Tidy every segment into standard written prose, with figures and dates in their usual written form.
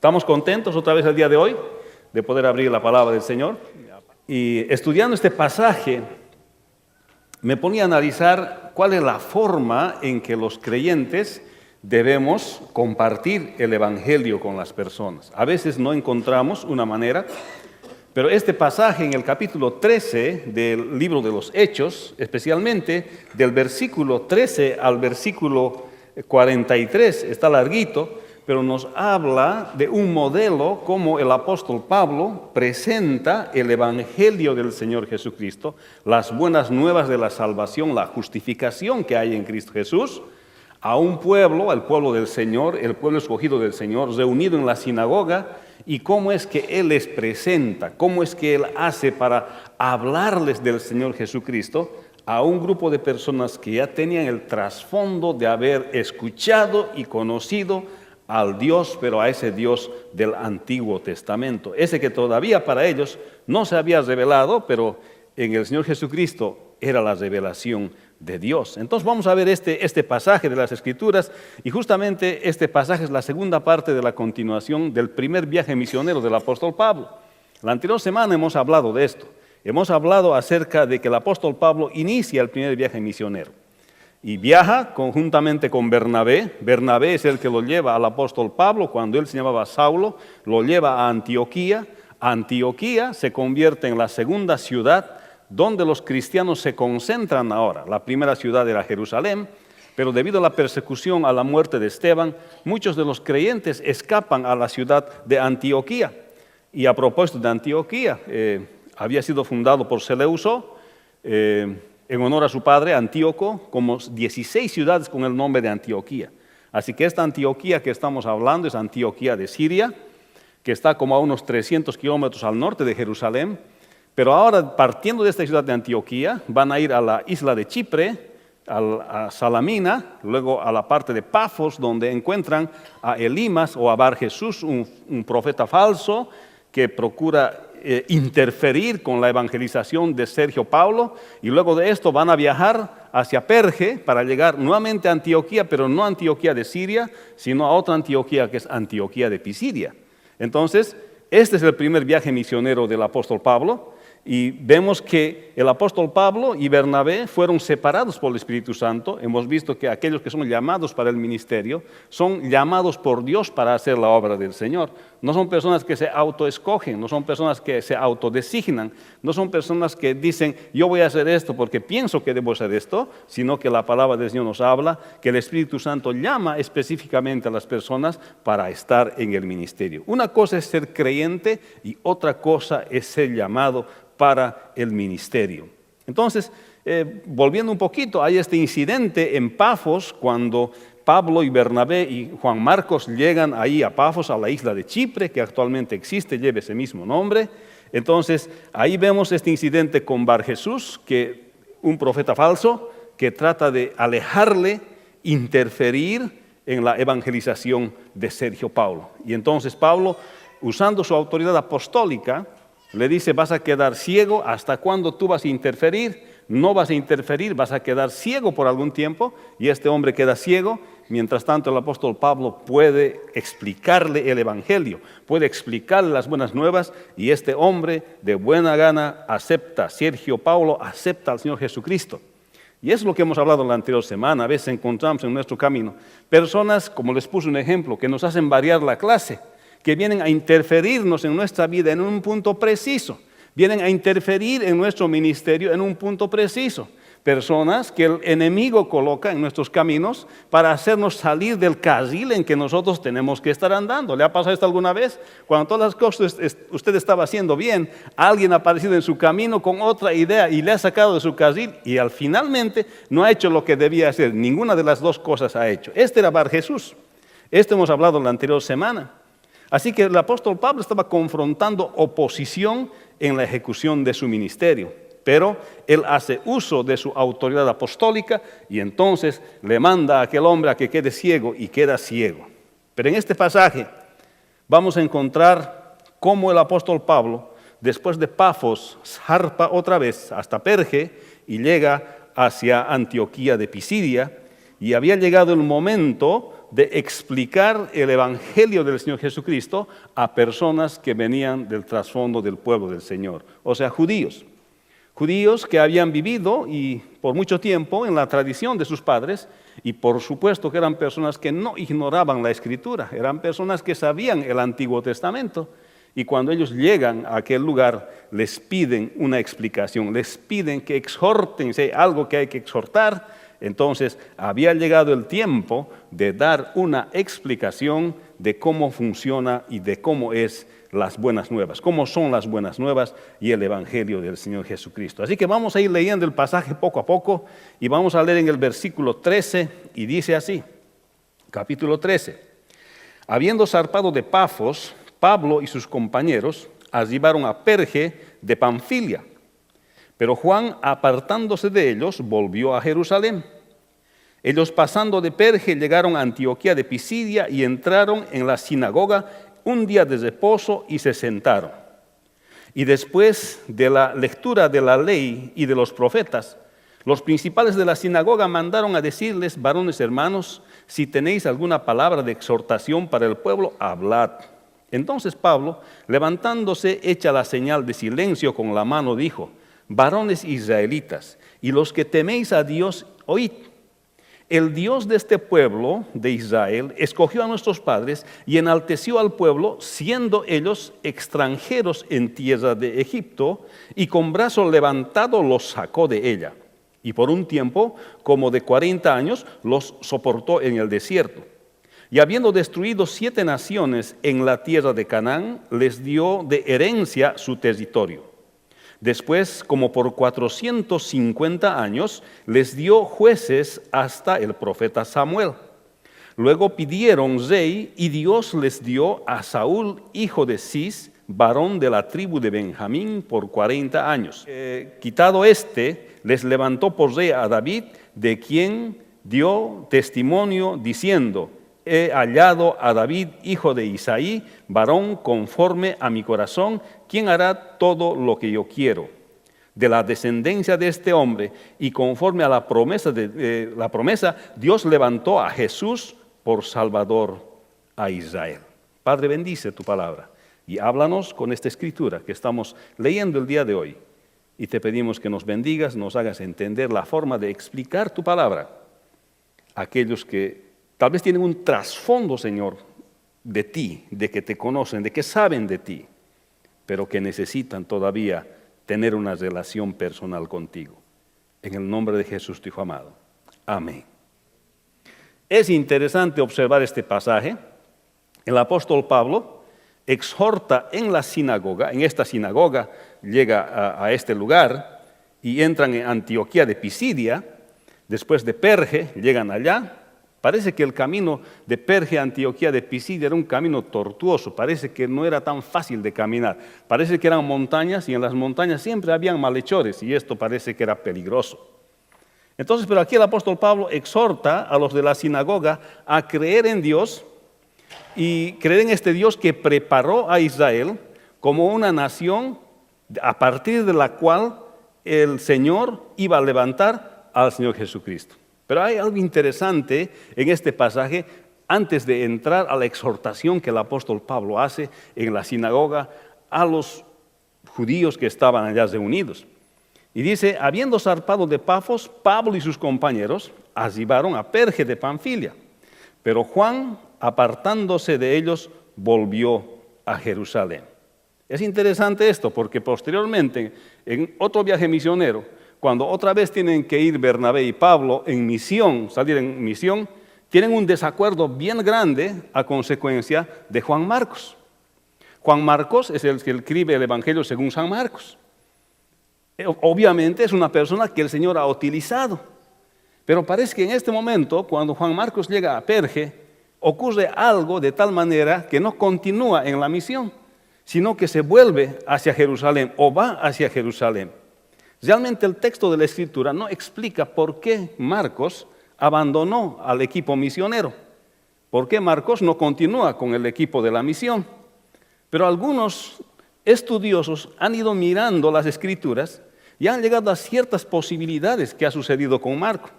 Estamos contentos otra vez el día de hoy de poder abrir la palabra del Señor. Y estudiando este pasaje, me ponía a analizar cuál es la forma en que los creyentes debemos compartir el Evangelio con las personas. A veces no encontramos una manera, pero este pasaje en el capítulo 13 del libro de los Hechos, especialmente del versículo 13 al versículo 43, está larguito, pero nos habla de un modelo como el apóstol Pablo presenta el Evangelio del Señor Jesucristo, las buenas nuevas de la salvación, la justificación que hay en Cristo Jesús, a un pueblo, al pueblo del Señor, el pueblo escogido del Señor, reunido en la sinagoga, y cómo es que Él les presenta, cómo es que Él hace para hablarles del Señor Jesucristo a un grupo de personas que ya tenían el trasfondo de haber escuchado y conocido al Dios, pero a ese Dios del Antiguo Testamento, ese que todavía para ellos no se había revelado, pero en el Señor Jesucristo era la revelación de Dios. Entonces vamos a ver este pasaje de las Escrituras, y justamente este pasaje es la segunda parte de la continuación del primer viaje misionero del apóstol Pablo. La anterior semana hemos hablado de esto, hemos hablado acerca de que el apóstol Pablo inicia el primer viaje misionero. Y viaja conjuntamente con Bernabé. Bernabé es el que lo lleva al apóstol Pablo cuando él se llamaba Saulo, lo lleva a Antioquía. Antioquía se convierte en la segunda ciudad donde los cristianos se concentran ahora. La primera ciudad era Jerusalén, pero debido a la persecución, a la muerte de Esteban, muchos de los creyentes escapan a la ciudad de Antioquía. Y a propósito de Antioquía, había sido fundado por Seleuco, en honor a su padre Antíoco, como 16 ciudades con el nombre de Antioquía. Así que esta Antioquía que estamos hablando es Antioquía de Siria, que está como a unos 300 kilómetros al norte de Jerusalén. Pero ahora, partiendo de esta ciudad de Antioquía, van a ir a la isla de Chipre, a Salamina, luego a la parte de Pafos, donde encuentran a Elimas o a Bar Jesús, un profeta falso que procura interferir con la evangelización de Sergio Paulo, y luego de esto van a viajar hacia Perge para llegar nuevamente a Antioquía, pero no a Antioquía de Siria, sino a otra Antioquía que es Antioquía de Pisidia. Entonces, este es el primer viaje misionero del apóstol Pablo, y vemos que el apóstol Pablo y Bernabé fueron separados por el Espíritu Santo. Hemos visto que aquellos que son llamados para el ministerio son llamados por Dios para hacer la obra del Señor. No son personas que se autoescogen, no son personas que se autodesignan, no son personas que dicen yo voy a hacer esto porque pienso que debo hacer esto, sino que la palabra del Señor nos habla que el Espíritu Santo llama específicamente a las personas para estar en el ministerio. Una cosa es ser creyente y otra cosa es ser llamado para el ministerio. Entonces, volviendo un poquito, hay este incidente en Pafos cuando Pablo y Bernabé y Juan Marcos llegan ahí a Pafos, a la isla de Chipre, que actualmente existe, lleva ese mismo nombre. Entonces, ahí vemos este incidente con Bar Jesús, que un profeta falso que trata de alejarle, interferir en la evangelización de Sergio Paulo. Y entonces Pablo, usando su autoridad apostólica, le dice, vas a quedar ciego, ¿hasta cuándo tú vas a interferir? No vas a interferir, vas a quedar ciego por algún tiempo, y este hombre queda ciego. Mientras tanto, el apóstol Pablo puede explicarle el evangelio, puede explicarle las buenas nuevas, y este hombre de buena gana acepta, Sergio Paulo acepta al Señor Jesucristo. Y es lo que hemos hablado la anterior semana. A veces encontramos en nuestro camino personas, como les puse un ejemplo, que nos hacen variar la clase, que vienen a interferirnos en nuestra vida en un punto preciso, vienen a interferir en nuestro ministerio en un punto preciso. Personas que el enemigo coloca en nuestros caminos para hacernos salir del carril en que nosotros tenemos que estar andando. ¿Le ha pasado esto alguna vez? Cuando todas las cosas usted estaba haciendo bien, alguien ha aparecido en su camino con otra idea y le ha sacado de su carril, y al finalmente no ha hecho lo que debía hacer. Ninguna de las dos cosas ha hecho. Este era Bar Jesús. Esto hemos hablado la anterior semana. Así que el apóstol Pablo estaba confrontando oposición en la ejecución de su ministerio, pero él hace uso de su autoridad apostólica y entonces le manda a aquel hombre a que quede ciego, y queda ciego. Pero en este pasaje vamos a encontrar cómo el apóstol Pablo, después de Pafos, zarpa otra vez hasta Perge y llega hacia Antioquía de Pisidia, y había llegado el momento de explicar el Evangelio del Señor Jesucristo a personas que venían del trasfondo del pueblo del Señor, o sea, judíos. Judíos que habían vivido y por mucho tiempo en la tradición de sus padres, y por supuesto que eran personas que no ignoraban la Escritura, eran personas que sabían el Antiguo Testamento, y cuando ellos llegan a aquel lugar les piden una explicación, les piden que exhorten, si hay algo que hay que exhortar. Entonces había llegado el tiempo de dar una explicación de cómo funciona y de cómo es las buenas nuevas, cómo son las buenas nuevas y el Evangelio del Señor Jesucristo. Así que vamos a ir leyendo el pasaje poco a poco y vamos a leer en el versículo 13 y dice así, capítulo 13. Habiendo zarpado de Pafos, Pablo y sus compañeros arribaron a Perge de Panfilia, pero Juan, apartándose de ellos, volvió a Jerusalén. Ellos pasando de Perge llegaron a Antioquía de Pisidia y entraron en la sinagoga un día de reposo y se sentaron. Y después de la lectura de la ley y de los profetas, los principales de la sinagoga mandaron a decirles: varones hermanos, si tenéis alguna palabra de exhortación para el pueblo, hablad. Entonces Pablo, levantándose, hecha la señal de silencio con la mano, dijo: varones israelitas, y los que teméis a Dios, oíd. El Dios de este pueblo de Israel escogió a nuestros padres y enalteció al pueblo, siendo ellos extranjeros en tierra de Egipto, y con brazo levantado los sacó de ella. Y por un tiempo, como de 40 años, los soportó en el desierto. Y habiendo destruido 7 naciones en la tierra de Canaán, les dio de herencia su territorio. Después, como por 450 años, les dio jueces hasta el profeta Samuel. Luego pidieron rey y Dios les dio a Saúl, hijo de Cis, varón de la tribu de Benjamín, por 40 años. Quitado les levantó por rey a David, de quien dio testimonio diciendo: he hallado a David, hijo de Isaí, varón conforme a mi corazón, quien hará todo lo que yo quiero. De la descendencia de este hombre y conforme a la promesa, Dios levantó a Jesús por Salvador a Israel. Padre, bendice tu palabra y háblanos con esta escritura que estamos leyendo el día de hoy. Y te pedimos que nos bendigas, nos hagas entender la forma de explicar tu palabra a aquellos que tal vez tienen un trasfondo, Señor, de ti, de que te conocen, de que saben de ti, pero que necesitan todavía tener una relación personal contigo. En el nombre de Jesús, tu Hijo amado. Amén. Es interesante observar este pasaje. El apóstol Pablo exhorta en la sinagoga, en esta sinagoga llega a este lugar y entran en Antioquía de Pisidia, después de Perge, llegan allá. Parece que el camino de Perge a Antioquía de Pisidia era un camino tortuoso, parece que no era tan fácil de caminar, parece que eran montañas y en las montañas siempre habían malhechores y esto parece que era peligroso. Entonces, pero aquí el apóstol Pablo exhorta a los de la sinagoga a creer en Dios y creer en este Dios que preparó a Israel como una nación a partir de la cual el Señor iba a levantar al Señor Jesucristo. Pero hay algo interesante en este pasaje antes de entrar a la exhortación que el apóstol Pablo hace en la sinagoga a los judíos que estaban allá reunidos. Y dice: habiendo zarpado de Pafos, Pablo y sus compañeros arribaron a Perge de Panfilia. Pero Juan, apartándose de ellos, volvió a Jerusalén. Es interesante esto porque posteriormente, en otro viaje misionero, cuando otra vez tienen que ir Bernabé y Pablo en misión, salir en misión, tienen un desacuerdo bien grande a consecuencia de Juan Marcos. Juan Marcos es el que escribe el Evangelio según San Marcos. Obviamente es una persona que el Señor ha utilizado, pero parece que en este momento, cuando Juan Marcos llega a Perge, ocurre algo de tal manera que no continúa en la misión, sino que se vuelve hacia Jerusalén o va hacia Jerusalén. Realmente el texto de la Escritura no explica por qué Marcos abandonó al equipo misionero, por qué Marcos no continúa con el equipo de la misión. Pero algunos estudiosos han ido mirando las Escrituras y han llegado a ciertas posibilidades que ha sucedido con Marcos.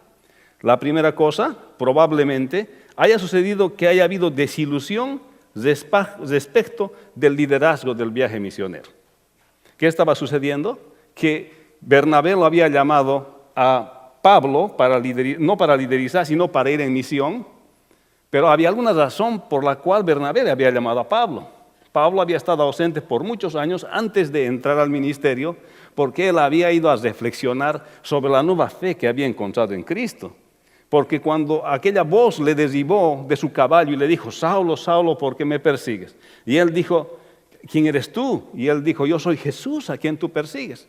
La primera cosa, probablemente, haya sucedido que haya habido desilusión respecto del liderazgo del viaje misionero. ¿Qué estaba sucediendo? Que Bernabé lo había llamado a Pablo, no para liderizar, sino para ir en misión, pero había alguna razón por la cual Bernabé le había llamado a Pablo. Pablo había estado ausente por muchos años antes de entrar al ministerio, porque él había ido a reflexionar sobre la nueva fe que había encontrado en Cristo. Porque cuando aquella voz le derribó de su caballo y le dijo, Saulo, Saulo, ¿por qué me persigues? Y él dijo, ¿quién eres tú? Y él dijo, yo soy Jesús, a quien tú persigues.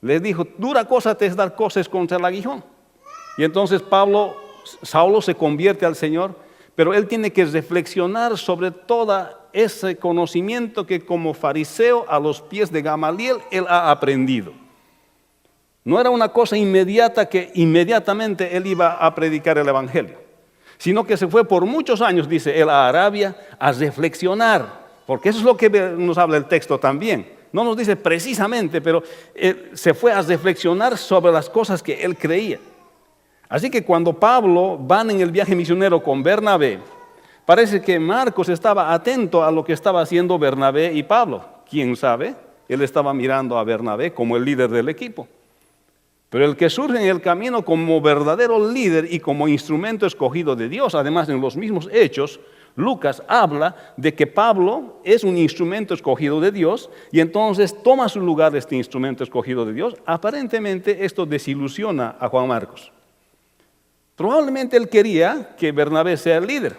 Le dijo, dura cosa te es dar cosas contra el aguijón. Y entonces Saulo se convierte al Señor, pero él tiene que reflexionar sobre todo ese conocimiento que como fariseo a los pies de Gamaliel él ha aprendido. No era una cosa inmediata que inmediatamente él iba a predicar el Evangelio, sino que se fue por muchos años, dice él, a Arabia a reflexionar, porque eso es lo que nos habla el texto también. No nos dice precisamente, pero se fue a reflexionar sobre las cosas que él creía. Así que cuando Pablo van en el viaje misionero con Bernabé, parece que Marcos estaba atento a lo que estaba haciendo Bernabé y Pablo. ¿Quién sabe? Él estaba mirando a Bernabé como el líder del equipo. Pero el que surge en el camino como verdadero líder y como instrumento escogido de Dios, además en los mismos hechos, Lucas habla de que Pablo es un instrumento escogido de Dios y entonces toma su lugar este instrumento escogido de Dios. Aparentemente esto desilusiona a Juan Marcos. Probablemente él quería que Bernabé sea el líder,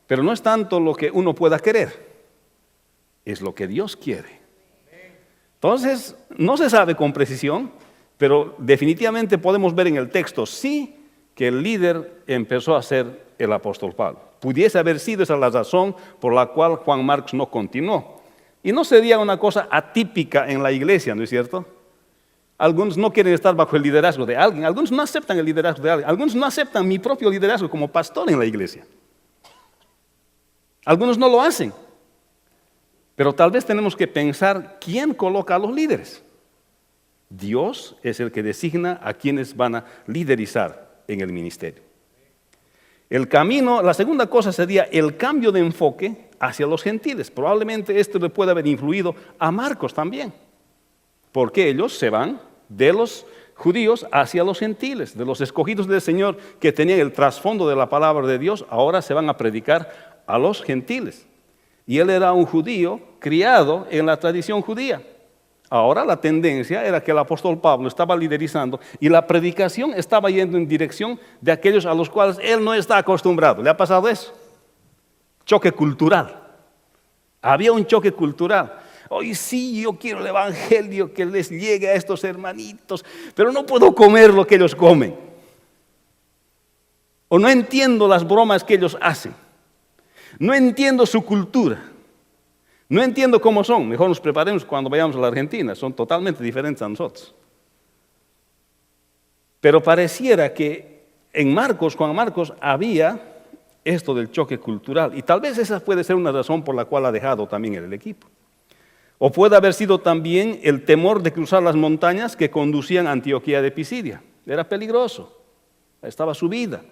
pero no es tanto lo que uno pueda querer, es lo que Dios quiere. Entonces, no se sabe con precisión, pero definitivamente podemos ver en el texto, sí, que el líder empezó a ser el apóstol Pablo. Pudiese haber sido esa la razón por la cual Juan Marcos no continuó. Y no sería una cosa atípica en la iglesia, ¿no es cierto? Algunos no quieren estar bajo el liderazgo de alguien, algunos no aceptan el liderazgo de alguien, algunos no aceptan mi propio liderazgo como pastor en la iglesia. Algunos no lo hacen, pero tal vez tenemos que pensar quién coloca a los líderes. Dios es el que designa a quienes van a liderizar en el ministerio. El camino, la segunda cosa sería el cambio de enfoque hacia los gentiles. Probablemente esto le puede haber influido a Marcos también, porque ellos se van de los judíos hacia los gentiles, de los escogidos del Señor que tenían el trasfondo de la palabra de Dios, ahora se van a predicar a los gentiles. Y él era un judío criado en la tradición judía. Ahora la tendencia era que el apóstol Pablo estaba liderizando y la predicación estaba yendo en dirección de aquellos a los cuales él no está acostumbrado. ¿Le ha pasado eso? Choque cultural. Había un choque cultural. Hoy sí, yo quiero el evangelio que les llegue a estos hermanitos, pero no puedo comer lo que ellos comen. O no entiendo las bromas que ellos hacen. No entiendo su cultura. No entiendo cómo son. Mejor nos preparemos cuando vayamos a la Argentina. Son totalmente diferentes a nosotros. Pero pareciera que en Juan Marcos, había esto del choque cultural. Y tal vez esa puede ser una razón por la cual ha dejado también el equipo. O puede haber sido también el temor de cruzar las montañas que conducían a Antioquía de Pisidia. Era peligroso. Estaba subida.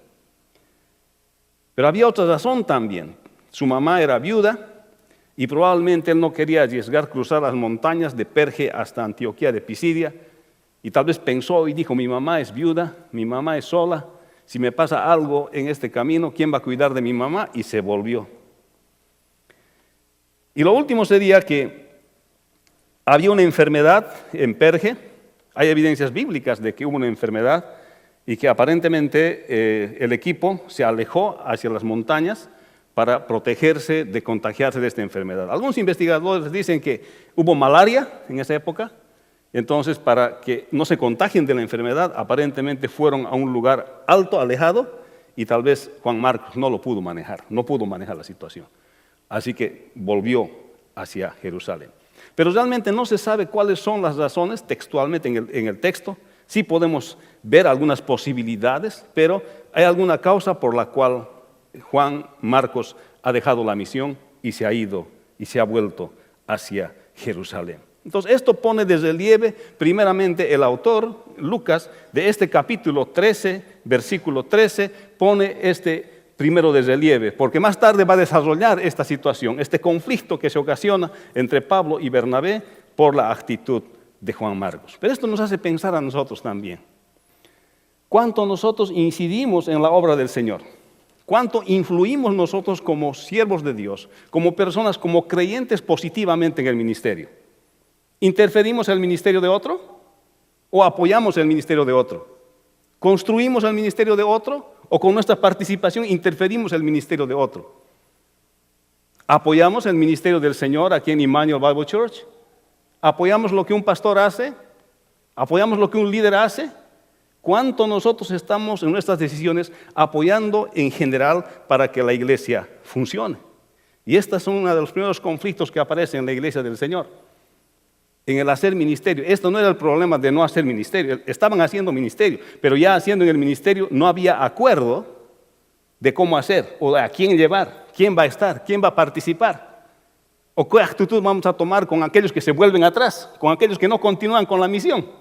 Pero había otra razón también. Su mamá era viuda. Y probablemente él no quería arriesgar cruzar las montañas de Perge hasta Antioquía de Pisidia. Y tal vez pensó y dijo, mi mamá es viuda, mi mamá es sola. Si me pasa algo en este camino, ¿quién va a cuidar de mi mamá? Y se volvió. Y lo último sería que había una enfermedad en Perge. Hay evidencias bíblicas de que hubo una enfermedad y que aparentemente el equipo se alejó hacia las montañas para protegerse de contagiarse de esta enfermedad. Algunos investigadores dicen que hubo malaria en esa época, entonces para que no se contagien de la enfermedad, aparentemente fueron a un lugar alto, alejado, y tal vez Juan Marcos no lo pudo manejar, no pudo manejar la situación. Así que volvió hacia Jerusalén. Pero realmente no se sabe cuáles son las razones textualmente en el texto. Sí podemos ver algunas posibilidades, pero hay alguna causa por la cual Juan Marcos ha dejado la misión y se ha ido y se ha vuelto hacia Jerusalén. Entonces esto pone de relieve primeramente el autor, Lucas, de este capítulo 13 versículo 13, pone este primero de relieve, porque más tarde va a desarrollar esta situación, este conflicto que se ocasiona entre Pablo y Bernabé por la actitud de Juan Marcos. Pero esto nos hace pensar a nosotros también. ¿Cuánto nosotros incidimos en la obra del Señor? ¿Cuánto influimos nosotros como siervos de Dios, como personas, como creyentes positivamente en el ministerio? ¿Interferimos en el ministerio de otro o apoyamos el ministerio de otro? ¿Construimos el ministerio de otro o con nuestra participación interferimos en el ministerio de otro? ¿Apoyamos el ministerio del Señor aquí en Emmanuel Bible Church? ¿Apoyamos lo que un pastor hace? ¿Apoyamos lo que un líder hace? ¿Cuánto nosotros estamos en nuestras decisiones apoyando en general para que la iglesia funcione? Y estos son uno de los primeros conflictos que aparecen en la iglesia del Señor. En el hacer ministerio. Esto no era el problema de no hacer ministerio. Estaban haciendo ministerio, pero ya haciendo en el ministerio no había acuerdo de cómo hacer, o a quién llevar, quién va a estar, quién va a participar, o qué actitud vamos a tomar con aquellos que se vuelven atrás, con aquellos que no continúan con la misión.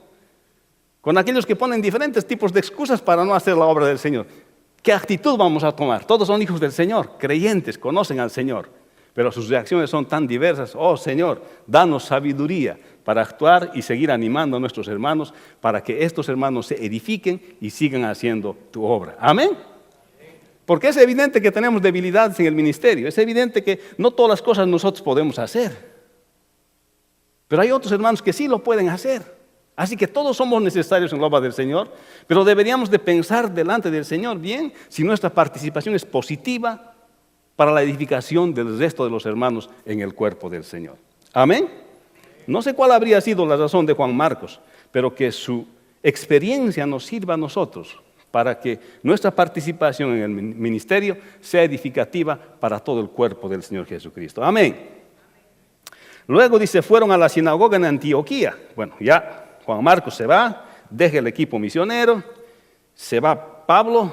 Con aquellos que ponen diferentes tipos de excusas para no hacer la obra del Señor. ¿Qué actitud vamos a tomar? Todos son hijos del Señor, creyentes, conocen al Señor. Pero sus reacciones son tan diversas. Oh Señor, danos sabiduría para actuar y seguir animando a nuestros hermanos para que estos hermanos se edifiquen y sigan haciendo tu obra. Amén. Porque es evidente que tenemos debilidades en el ministerio. Es evidente que no todas las cosas nosotros podemos hacer. Pero hay otros hermanos que sí lo pueden hacer. Así que todos somos necesarios en la obra del Señor, pero deberíamos de pensar delante del Señor bien si nuestra participación es positiva para la edificación del resto de los hermanos en el cuerpo del Señor. Amén. No sé cuál habría sido la razón de Juan Marcos, pero que su experiencia nos sirva a nosotros para que nuestra participación en el ministerio sea edificativa para todo el cuerpo del Señor Jesucristo. Amén. Luego dice, fueron a la sinagoga en Antioquía. Bueno, ya Juan Marcos se va, deja el equipo misionero, se va Pablo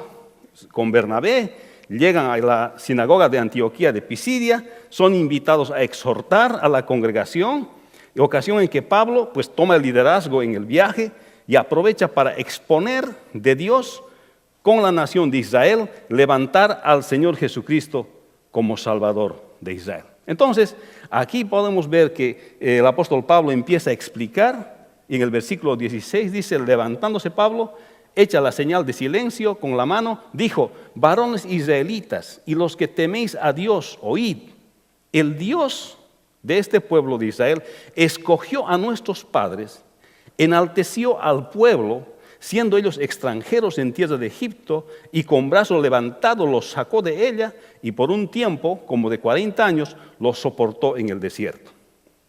con Bernabé, llegan a la sinagoga de Antioquía de Pisidia, son invitados a exhortar a la congregación, ocasión en que Pablo pues toma el liderazgo en el viaje y aprovecha para exponer de Dios con la nación de Israel, levantar al Señor Jesucristo como Salvador de Israel. Entonces, aquí podemos ver que el apóstol Pablo empieza a explicar. Y en el versículo 16 dice, levantándose Pablo, echa la señal de silencio con la mano, dijo, varones israelitas y los que teméis a Dios, oíd, el Dios de este pueblo de Israel escogió a nuestros padres, enalteció al pueblo, siendo ellos extranjeros en tierra de Egipto, y con brazo levantado los sacó de ella, y por un tiempo, como de 40 años, los soportó en el desierto.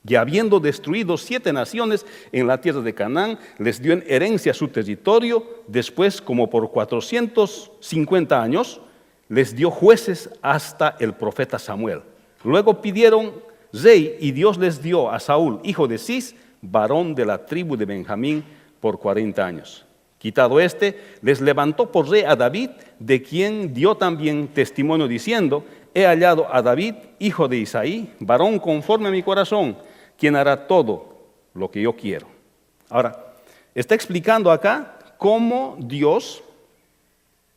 Y habiendo destruido 7 naciones en la tierra de Canaán, les dio en herencia su territorio. Después, como por 450 años, les dio jueces hasta el profeta Samuel. Luego pidieron rey y Dios les dio a Saúl, hijo de Cis, varón de la tribu de Benjamín, por 40 años. Quitado les levantó por rey a David, de quien dio también testimonio diciendo, he hallado a David, hijo de Isaí, varón conforme a mi corazón, quien hará todo lo que yo quiero. Ahora, está explicando acá cómo Dios,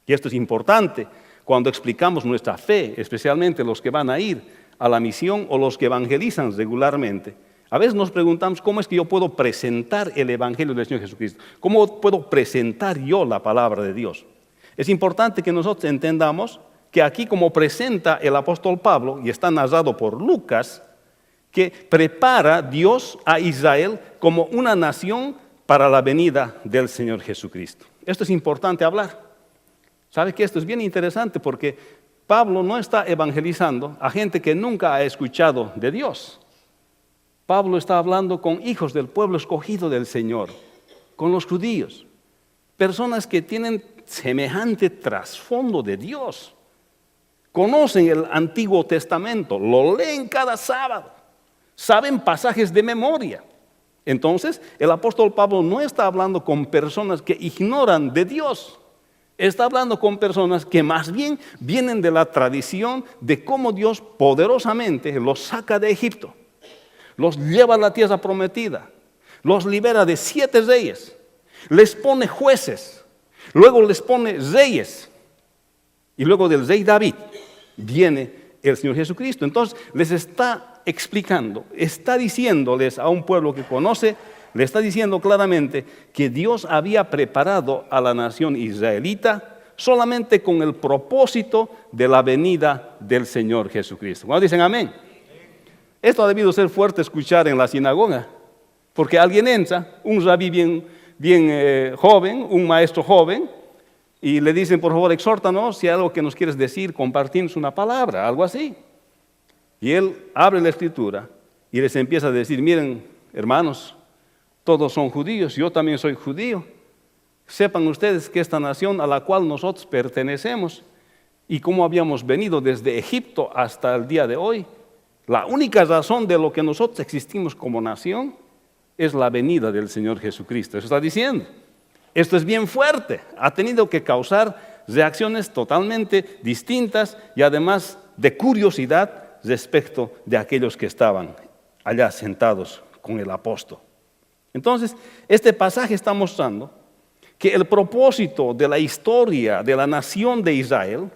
y esto es importante, cuando explicamos nuestra fe, especialmente los que van a ir a la misión o los que evangelizan regularmente, a veces nos preguntamos cómo es que yo puedo presentar el evangelio del Señor Jesucristo, cómo puedo presentar yo la palabra de Dios. Es importante que nosotros entendamos que aquí como presenta el apóstol Pablo, y está narrado por Lucas, que prepara Dios a Israel como una nación para la venida del Señor Jesucristo. Esto es importante hablar. ¿Sabe que esto es bien interesante? Porque Pablo no está evangelizando a gente que nunca ha escuchado de Dios. Pablo está hablando con hijos del pueblo escogido del Señor, con los judíos, personas que tienen semejante trasfondo de Dios. Conocen el Antiguo Testamento, lo leen cada sábado. Saben pasajes de memoria. Entonces, el apóstol Pablo no está hablando con personas que ignoran de Dios. Está hablando con personas que más bien vienen de la tradición de cómo Dios poderosamente los saca de Egipto, los lleva a la tierra prometida, los libera de 7 reyes, les pone jueces, Luego les pone reyes. Y luego del rey David viene el Señor Jesucristo. Entonces les está explicando, está diciéndoles a un pueblo que conoce, le está diciendo claramente que Dios había preparado a la nación israelita solamente con el propósito de la venida del Señor Jesucristo. ¿Cuándo dicen amén? Esto ha debido ser fuerte escuchar en la sinagoga, porque alguien entra, un rabí bien joven, un maestro joven, y le dicen, por favor, exhórtanos si hay algo que nos quieres decir, compartimos una palabra, algo así. Y él abre la escritura y les empieza a decir, miren, hermanos, todos son judíos, yo también soy judío. Sepan ustedes que esta nación a la cual nosotros pertenecemos y cómo habíamos venido desde Egipto hasta el día de hoy, la única razón de lo que nosotros existimos como nación es la venida del Señor Jesucristo. Eso está diciendo. Esto es bien fuerte, ha tenido que causar reacciones totalmente distintas y además de curiosidad respecto de aquellos que estaban allá sentados con el apóstol. Entonces, este pasaje está mostrando que el propósito de la historia de la nación de Israel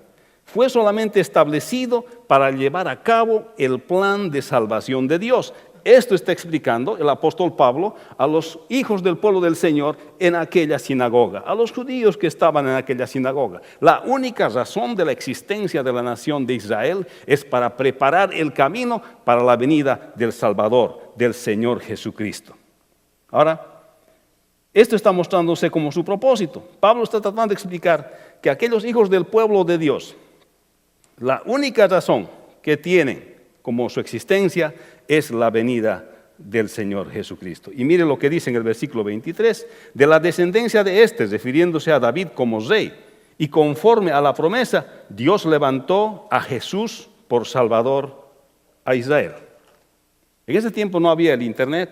fue solamente establecido para llevar a cabo el plan de salvación de Dios. Esto está explicando el apóstol Pablo a los hijos del pueblo del Señor en aquella sinagoga, a los judíos que estaban en aquella sinagoga. La única razón de la existencia de la nación de Israel es para preparar el camino para la venida del Salvador, del Señor Jesucristo. Ahora, esto está mostrándose como su propósito. Pablo está tratando de explicar que aquellos hijos del pueblo de Dios, la única razón que tienen como su existencia es la venida del Señor Jesucristo. Y mire lo que dice en el versículo 23, de la descendencia de éste, refiriéndose a David como rey, y conforme a la promesa, Dios levantó a Jesús por Salvador a Israel. En ese tiempo no había el internet,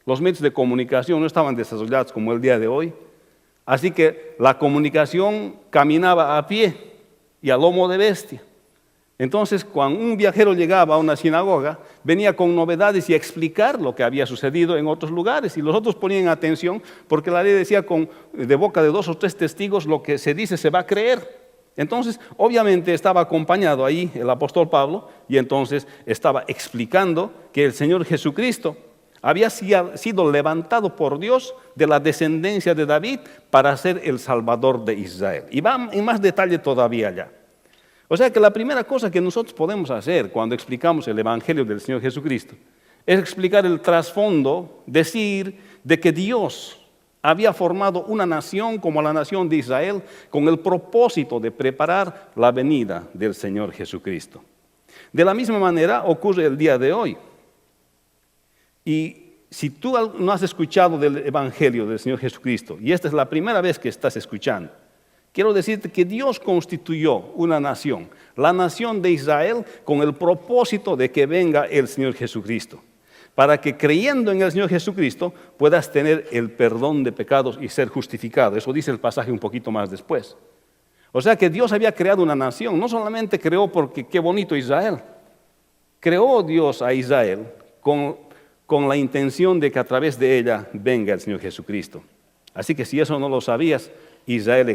los medios de comunicación no estaban desarrollados como el día de hoy, así que la comunicación caminaba a pie y a lomo de bestia. Entonces, cuando un viajero llegaba a una sinagoga, venía con novedades y a explicar lo que había sucedido en otros lugares. Y los otros ponían atención porque la ley decía de boca de 2 o 3 testigos lo que se dice se va a creer. Entonces, obviamente estaba acompañado ahí el apóstol Pablo y entonces estaba explicando que el Señor Jesucristo había sido levantado por Dios de la descendencia de David para ser el Salvador de Israel. Y va en más detalle todavía allá. O sea que la primera cosa que nosotros podemos hacer cuando explicamos el Evangelio del Señor Jesucristo es explicar el trasfondo, decir de que Dios había formado una nación como la nación de Israel con el propósito de preparar la venida del Señor Jesucristo. De la misma manera ocurre el día de hoy. Y si tú no has escuchado del Evangelio del Señor Jesucristo y esta es la primera vez que estás escuchando, quiero decirte que Dios constituyó una nación, la nación de Israel, con el propósito de que venga el Señor Jesucristo, para que creyendo en el Señor Jesucristo puedas tener el perdón de pecados y ser justificado. Eso dice el pasaje un poquito más después. O sea que Dios había creado una nación, no solamente creó porque qué bonito Israel, creó Dios a Israel con la intención de que a través de ella venga el Señor Jesucristo. Así que si eso no lo sabías, Israel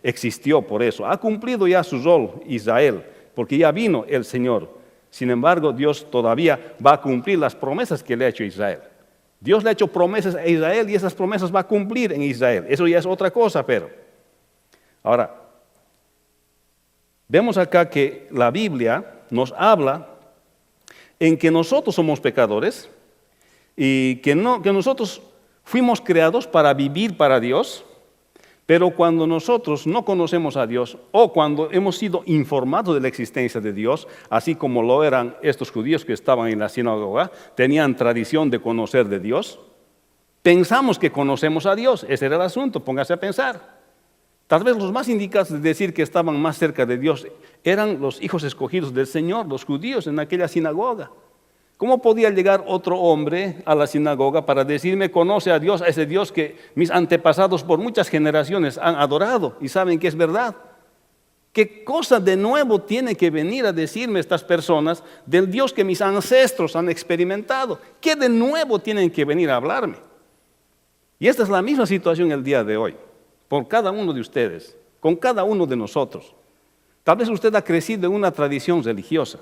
existió por eso. Ha cumplido ya su rol Israel, porque ya vino el Señor. Sin embargo, Dios todavía va a cumplir las promesas que le ha hecho a Israel. Dios le ha hecho promesas a Israel y esas promesas va a cumplir en Israel. Eso ya es otra cosa, pero. Ahora, vemos acá que la Biblia nos habla en que nosotros somos pecadores y que nosotros fuimos creados para vivir para Dios. Pero cuando nosotros no conocemos a Dios o cuando hemos sido informados de la existencia de Dios, así como lo eran estos judíos que estaban en la sinagoga, tenían tradición de conocer de Dios, pensamos que conocemos a Dios. Ese era el asunto, póngase a pensar. Tal vez los más indicados de decir que estaban más cerca de Dios eran los hijos escogidos del Señor, los judíos en aquella sinagoga. ¿Cómo podía llegar otro hombre a la sinagoga para decirme, conoce a Dios, a ese Dios que mis antepasados por muchas generaciones han adorado y saben que es verdad? ¿Qué cosa de nuevo tiene que venir a decirme estas personas del Dios que mis ancestros han experimentado? ¿Qué de nuevo tienen que venir a hablarme? Y esta es la misma situación el día de hoy. por cada uno de ustedes, con cada uno de nosotros. Tal vez usted ha crecido en una tradición religiosa.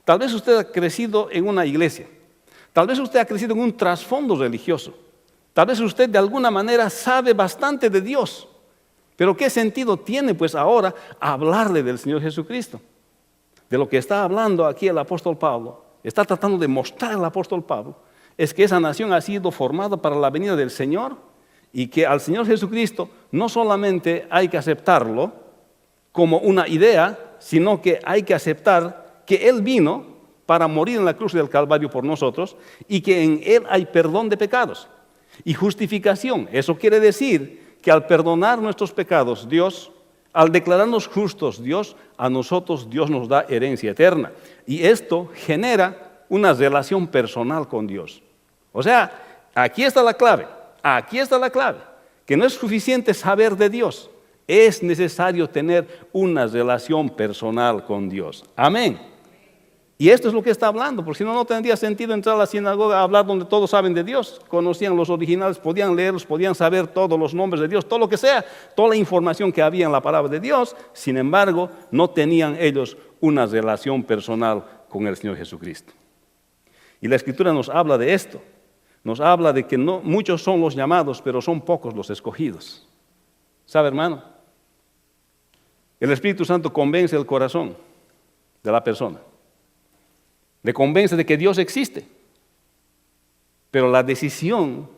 Tal vez usted ha crecido en una iglesia. Tal vez usted ha crecido en un trasfondo religioso. Tal vez usted de alguna manera sabe bastante de Dios. Pero ¿qué sentido tiene pues ahora hablarle del Señor Jesucristo? De lo que está hablando aquí el apóstol Pablo, está tratando de mostrar el apóstol Pablo, es que esa nación ha sido formada para la venida del Señor y que al Señor Jesucristo no solamente hay que aceptarlo como una idea, sino que hay que aceptar que Él vino para morir en la cruz del Calvario por nosotros y que en Él hay perdón de pecados y justificación. Eso quiere decir que al perdonar nuestros pecados, Dios, al declararnos justos, a nosotros Dios nos da herencia eterna. Y esto genera una relación personal con Dios. O sea, aquí está la clave, que no es suficiente saber de Dios, es necesario tener una relación personal con Dios. Amén. Y esto es lo que está hablando, porque si no, no tendría sentido entrar a la sinagoga a hablar donde todos saben de Dios, conocían los originales, podían leerlos, podían saber todos los nombres de Dios, todo lo que sea, toda la información que había en la palabra de Dios. Sin embargo, no tenían ellos una relación personal con el Señor Jesucristo. Y la Escritura nos habla de esto, nos habla de que no, muchos son los llamados, pero son pocos los escogidos. ¿Sabe, hermano? El Espíritu Santo convence el corazón de la persona. Le convence de que Dios existe, pero la decisión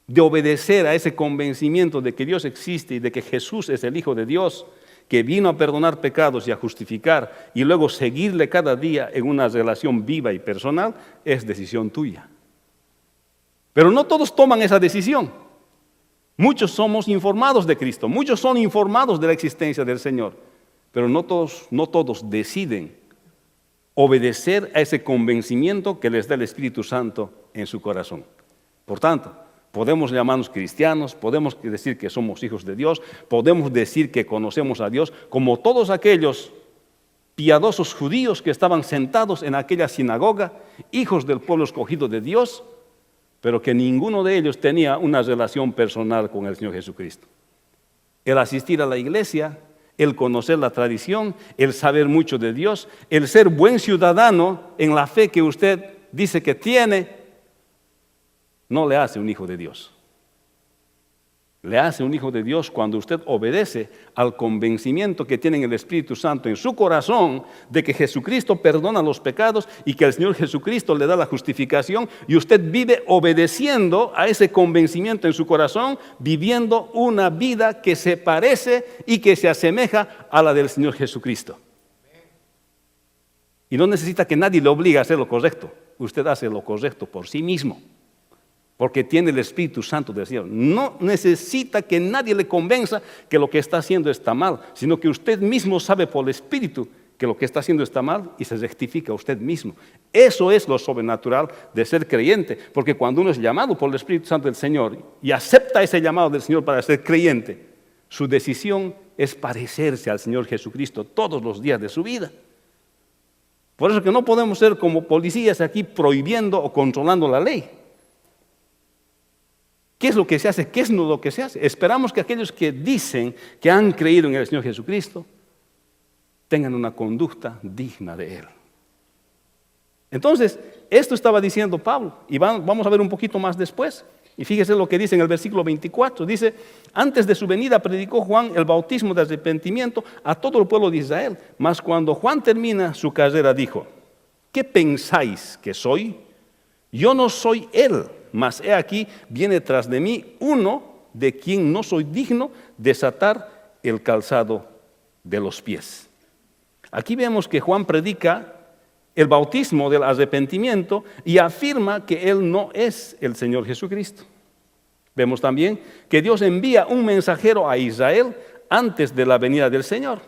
de obedecer a ese convencimiento de que Dios existe y de que Jesús es el Hijo de Dios, que vino a perdonar pecados y a justificar, y luego seguirle cada día en una relación viva y personal, es decisión tuya. Pero no todos toman esa decisión. Muchos somos informados de Cristo, muchos son informados de la existencia del Señor, pero no todos deciden obedecer a ese convencimiento que les da el Espíritu Santo en su corazón. Por tanto, podemos llamarnos cristianos, podemos decir que somos hijos de Dios, podemos decir que conocemos a Dios, como todos aquellos piadosos judíos que estaban sentados en aquella sinagoga, hijos del pueblo escogido de Dios, pero que ninguno de ellos tenía una relación personal con el Señor Jesucristo. El asistir a la iglesia, el conocer la tradición, el saber mucho de Dios, el ser buen ciudadano en la fe que usted dice que tiene, no le hace un hijo de Dios. Le hace un hijo de Dios cuando usted obedece al convencimiento que tiene el Espíritu Santo en su corazón de que Jesucristo perdona los pecados y que el Señor Jesucristo le da la justificación, y usted vive obedeciendo a ese convencimiento en su corazón, viviendo una vida que se parece y que se asemeja a la del Señor Jesucristo. Y no necesita que nadie le obligue a hacer lo correcto. Usted hace lo correcto por sí mismo, porque tiene el Espíritu Santo del Señor. No necesita que nadie le convenza que lo que está haciendo está mal, sino que usted mismo sabe por el Espíritu que lo que está haciendo está mal y se rectifica usted mismo. Eso es lo sobrenatural de ser creyente, porque cuando uno es llamado por el Espíritu Santo del Señor y acepta ese llamado del Señor para ser creyente, su decisión es parecerse al Señor Jesucristo todos los días de su vida. Por eso que no podemos ser como policías aquí prohibiendo o controlando la ley. ¿Qué es lo que se hace? ¿Qué es lo que se hace? Esperamos que aquellos que dicen que han creído en el Señor Jesucristo tengan una conducta digna de Él. Entonces, esto estaba diciendo Pablo, y vamos a ver un poquito más después. Y fíjese lo que dice en el versículo 24. Dice: antes de su venida predicó Juan el bautismo de arrepentimiento a todo el pueblo de Israel. Mas cuando Juan termina su carrera dijo: ¿qué pensáis que soy? Yo no soy él, mas he aquí, viene tras de mí uno de quien no soy digno desatar el calzado de los pies. Aquí vemos que Juan predica el bautismo del arrepentimiento y afirma que él no es el Señor Jesucristo. Vemos también que Dios envía un mensajero a Israel antes de la venida del Señor.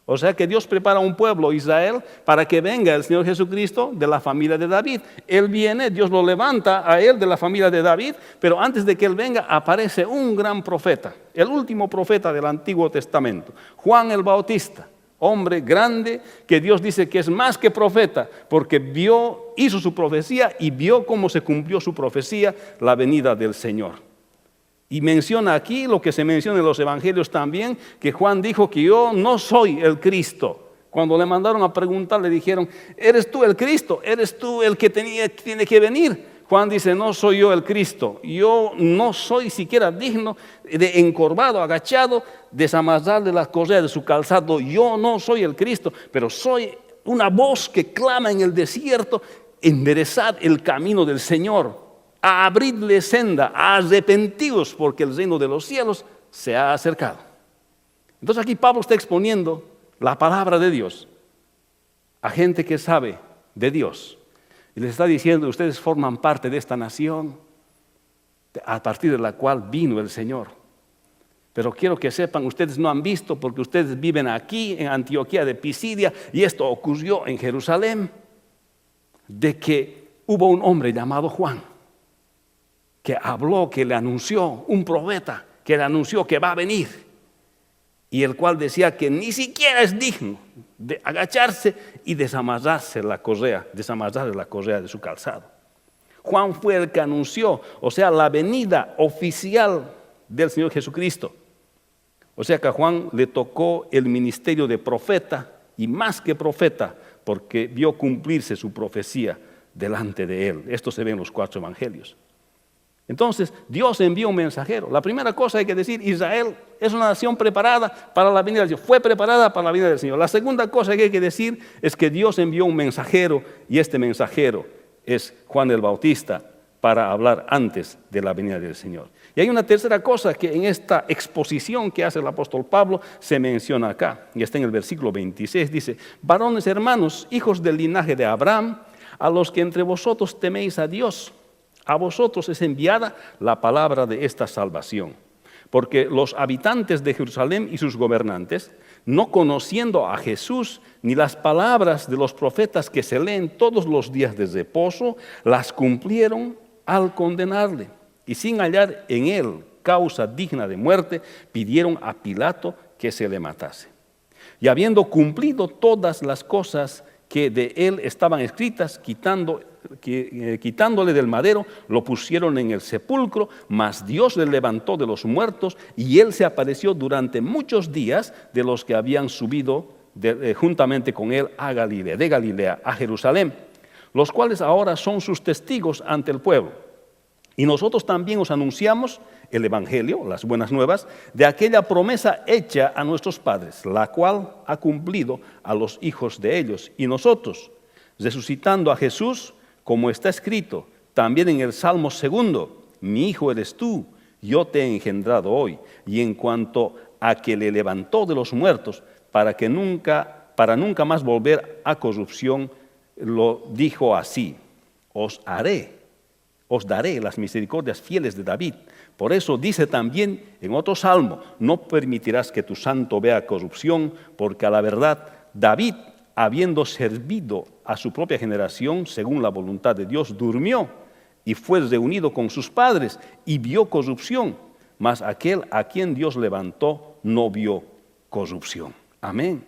O sea que Dios prepara un pueblo, Israel, para que venga el Señor Jesucristo de la familia de David. Él viene, Dios lo levanta a él de la familia de David, pero antes de que él venga aparece un gran profeta, el último profeta del Antiguo Testamento, Juan el Bautista, hombre grande que Dios dice que es más que profeta, porque hizo su profecía y vio cómo se cumplió su profecía, la venida del Señor. Y menciona aquí lo que se menciona en los evangelios también, que Juan dijo que yo no soy el Cristo. Cuando le mandaron a preguntar, le dijeron, ¿eres tú el Cristo? ¿Eres tú el que tiene que venir? Juan dice, no soy yo el Cristo. Yo no soy siquiera digno de encorvado, agachado, desamarrarle las correas de su calzado. Yo no soy el Cristo, pero soy una voz que clama en el desierto, enderezad el camino del Señor, a abrirle senda, a arrepentidos, porque el reino de los cielos se ha acercado. Entonces aquí Pablo está exponiendo la palabra de Dios a gente que sabe de Dios. Y les está diciendo, ustedes forman parte de esta nación a partir de la cual vino el Señor. Pero quiero que sepan, ustedes no han visto porque ustedes viven aquí en Antioquía de Pisidia y esto ocurrió en Jerusalén, de que hubo un hombre llamado Juan que habló, que le anunció, un profeta que le anunció que va a venir y el cual decía que ni siquiera es digno de agacharse y desamarrarse la correa de su calzado. Juan fue el que anunció, o sea, la venida oficial del Señor Jesucristo. O sea que a Juan le tocó el ministerio de profeta y más que profeta, porque vio cumplirse su profecía delante de él. Esto se ve en los 4 evangelios. Entonces, Dios envió un mensajero. La primera cosa hay que decir, Israel es una nación preparada para la venida del Señor. Fue preparada para la venida del Señor. La segunda cosa que hay que decir es que Dios envió un mensajero y este mensajero es Juan el Bautista para hablar antes de la venida del Señor. Y hay una tercera cosa que en esta exposición que hace el apóstol Pablo se menciona acá. Y está en el versículo 26. Dice, varones hermanos, hijos del linaje de Abraham, a los que entre vosotros teméis a Dios, a vosotros es enviada la palabra de esta salvación. Porque los habitantes de Jerusalén y sus gobernantes, no conociendo a Jesús ni las palabras de los profetas que se leen todos los días de reposo, las cumplieron al condenarle. Y sin hallar en él causa digna de muerte, pidieron a Pilato que se le matase. Y habiendo cumplido todas las cosas que de él estaban escritas, quitándole del madero, lo pusieron en el sepulcro, mas Dios le levantó de los muertos, y él se apareció durante muchos días de los que habían subido juntamente con él de Galilea a Jerusalén, los cuales ahora son sus testigos ante el pueblo. Y nosotros también os anunciamos el Evangelio, las buenas nuevas, de aquella promesa hecha a nuestros padres, la cual ha cumplido a los hijos de ellos. Y nosotros, resucitando a Jesús, como está escrito también en el Salmo 2, mi hijo eres tú, yo te he engendrado hoy. Y en cuanto a que le levantó de los muertos, para nunca más volver a corrupción, lo dijo así, os daré las misericordias fieles de David. Por eso dice también en otro salmo, no permitirás que tu santo vea corrupción, porque a la verdad David, habiendo servido a su propia generación, según la voluntad de Dios, durmió y fue reunido con sus padres y vio corrupción, mas aquel a quien Dios levantó no vio corrupción. Amén.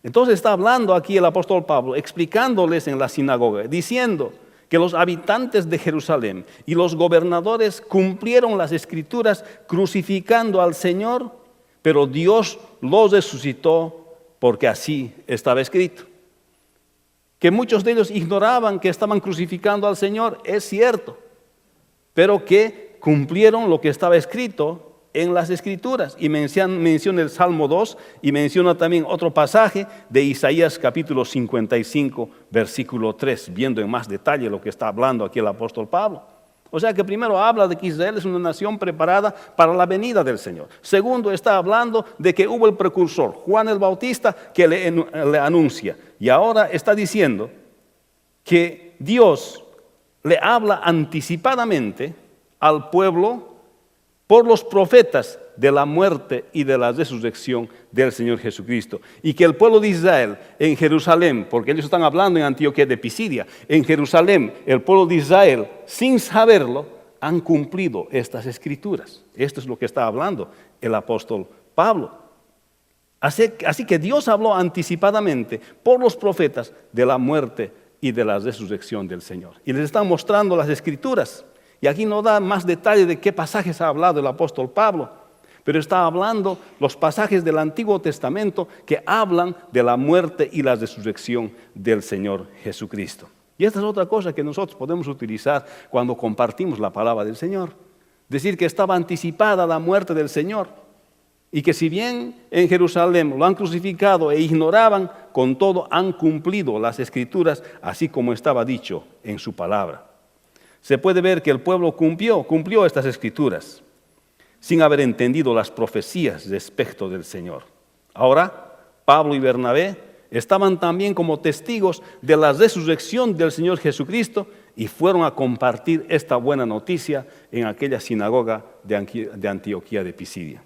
Entonces está hablando aquí el apóstol Pablo, explicándoles en la sinagoga, diciendo que los habitantes de Jerusalén y los gobernadores cumplieron las escrituras crucificando al Señor, pero Dios los resucitó porque así estaba escrito. Que muchos de ellos ignoraban que estaban crucificando al Señor, es cierto, pero que cumplieron lo que estaba escrito en las Escrituras. Y menciona el Salmo 2 y menciona también otro pasaje de Isaías capítulo 55, versículo 3, viendo en más detalle lo que está hablando aquí el apóstol Pablo. O sea que primero habla de que Israel es una nación preparada para la venida del Señor. Segundo, está hablando de que hubo el precursor, Juan el Bautista, que le anuncia. Y ahora está diciendo que Dios le habla anticipadamente al pueblo por los profetas de la muerte y de la resurrección del Señor Jesucristo. Y que el pueblo de Israel en Jerusalén, porque ellos están hablando en Antioquía de Pisidia, en Jerusalén, el pueblo de Israel, sin saberlo, han cumplido estas escrituras. Esto es lo que está hablando el apóstol Pablo. Así que Dios habló anticipadamente por los profetas de la muerte y de la resurrección del Señor. Y les están mostrando las escrituras. Y aquí no da más detalle de qué pasajes ha hablado el apóstol Pablo, pero está hablando los pasajes del Antiguo Testamento que hablan de la muerte y la resurrección del Señor Jesucristo. Y esta es otra cosa que nosotros podemos utilizar cuando compartimos la palabra del Señor. Decir que estaba anticipada la muerte del Señor y que si bien en Jerusalén lo han crucificado e ignoraban, con todo han cumplido las Escrituras así como estaba dicho en su palabra. Se puede ver que el pueblo cumplió estas Escrituras sin haber entendido las profecías respecto del Señor. Ahora, Pablo y Bernabé estaban también como testigos de la resurrección del Señor Jesucristo y fueron a compartir esta buena noticia en aquella sinagoga de Antioquía de Pisidia.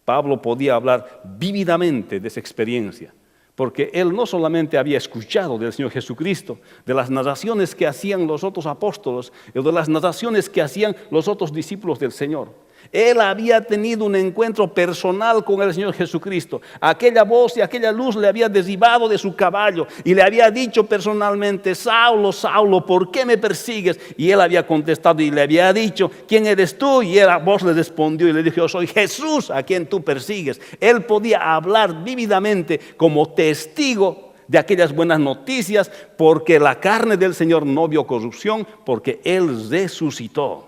Pablo podía hablar vívidamente de esa experiencia, porque él no solamente había escuchado del Señor Jesucristo, de las narraciones que hacían los otros apóstoles, o de las narraciones que hacían los otros discípulos del Señor. Él había tenido un encuentro personal con el Señor Jesucristo. Aquella voz y aquella luz le había derribado de su caballo y le había dicho personalmente: Saulo, Saulo, ¿por qué me persigues? Y él había contestado y le había dicho: ¿quién eres tú? Y la voz le respondió y le dijo: yo soy Jesús a quien tú persigues. Él podía hablar vívidamente como testigo de aquellas buenas noticias, porque la carne del Señor no vio corrupción, porque Él resucitó.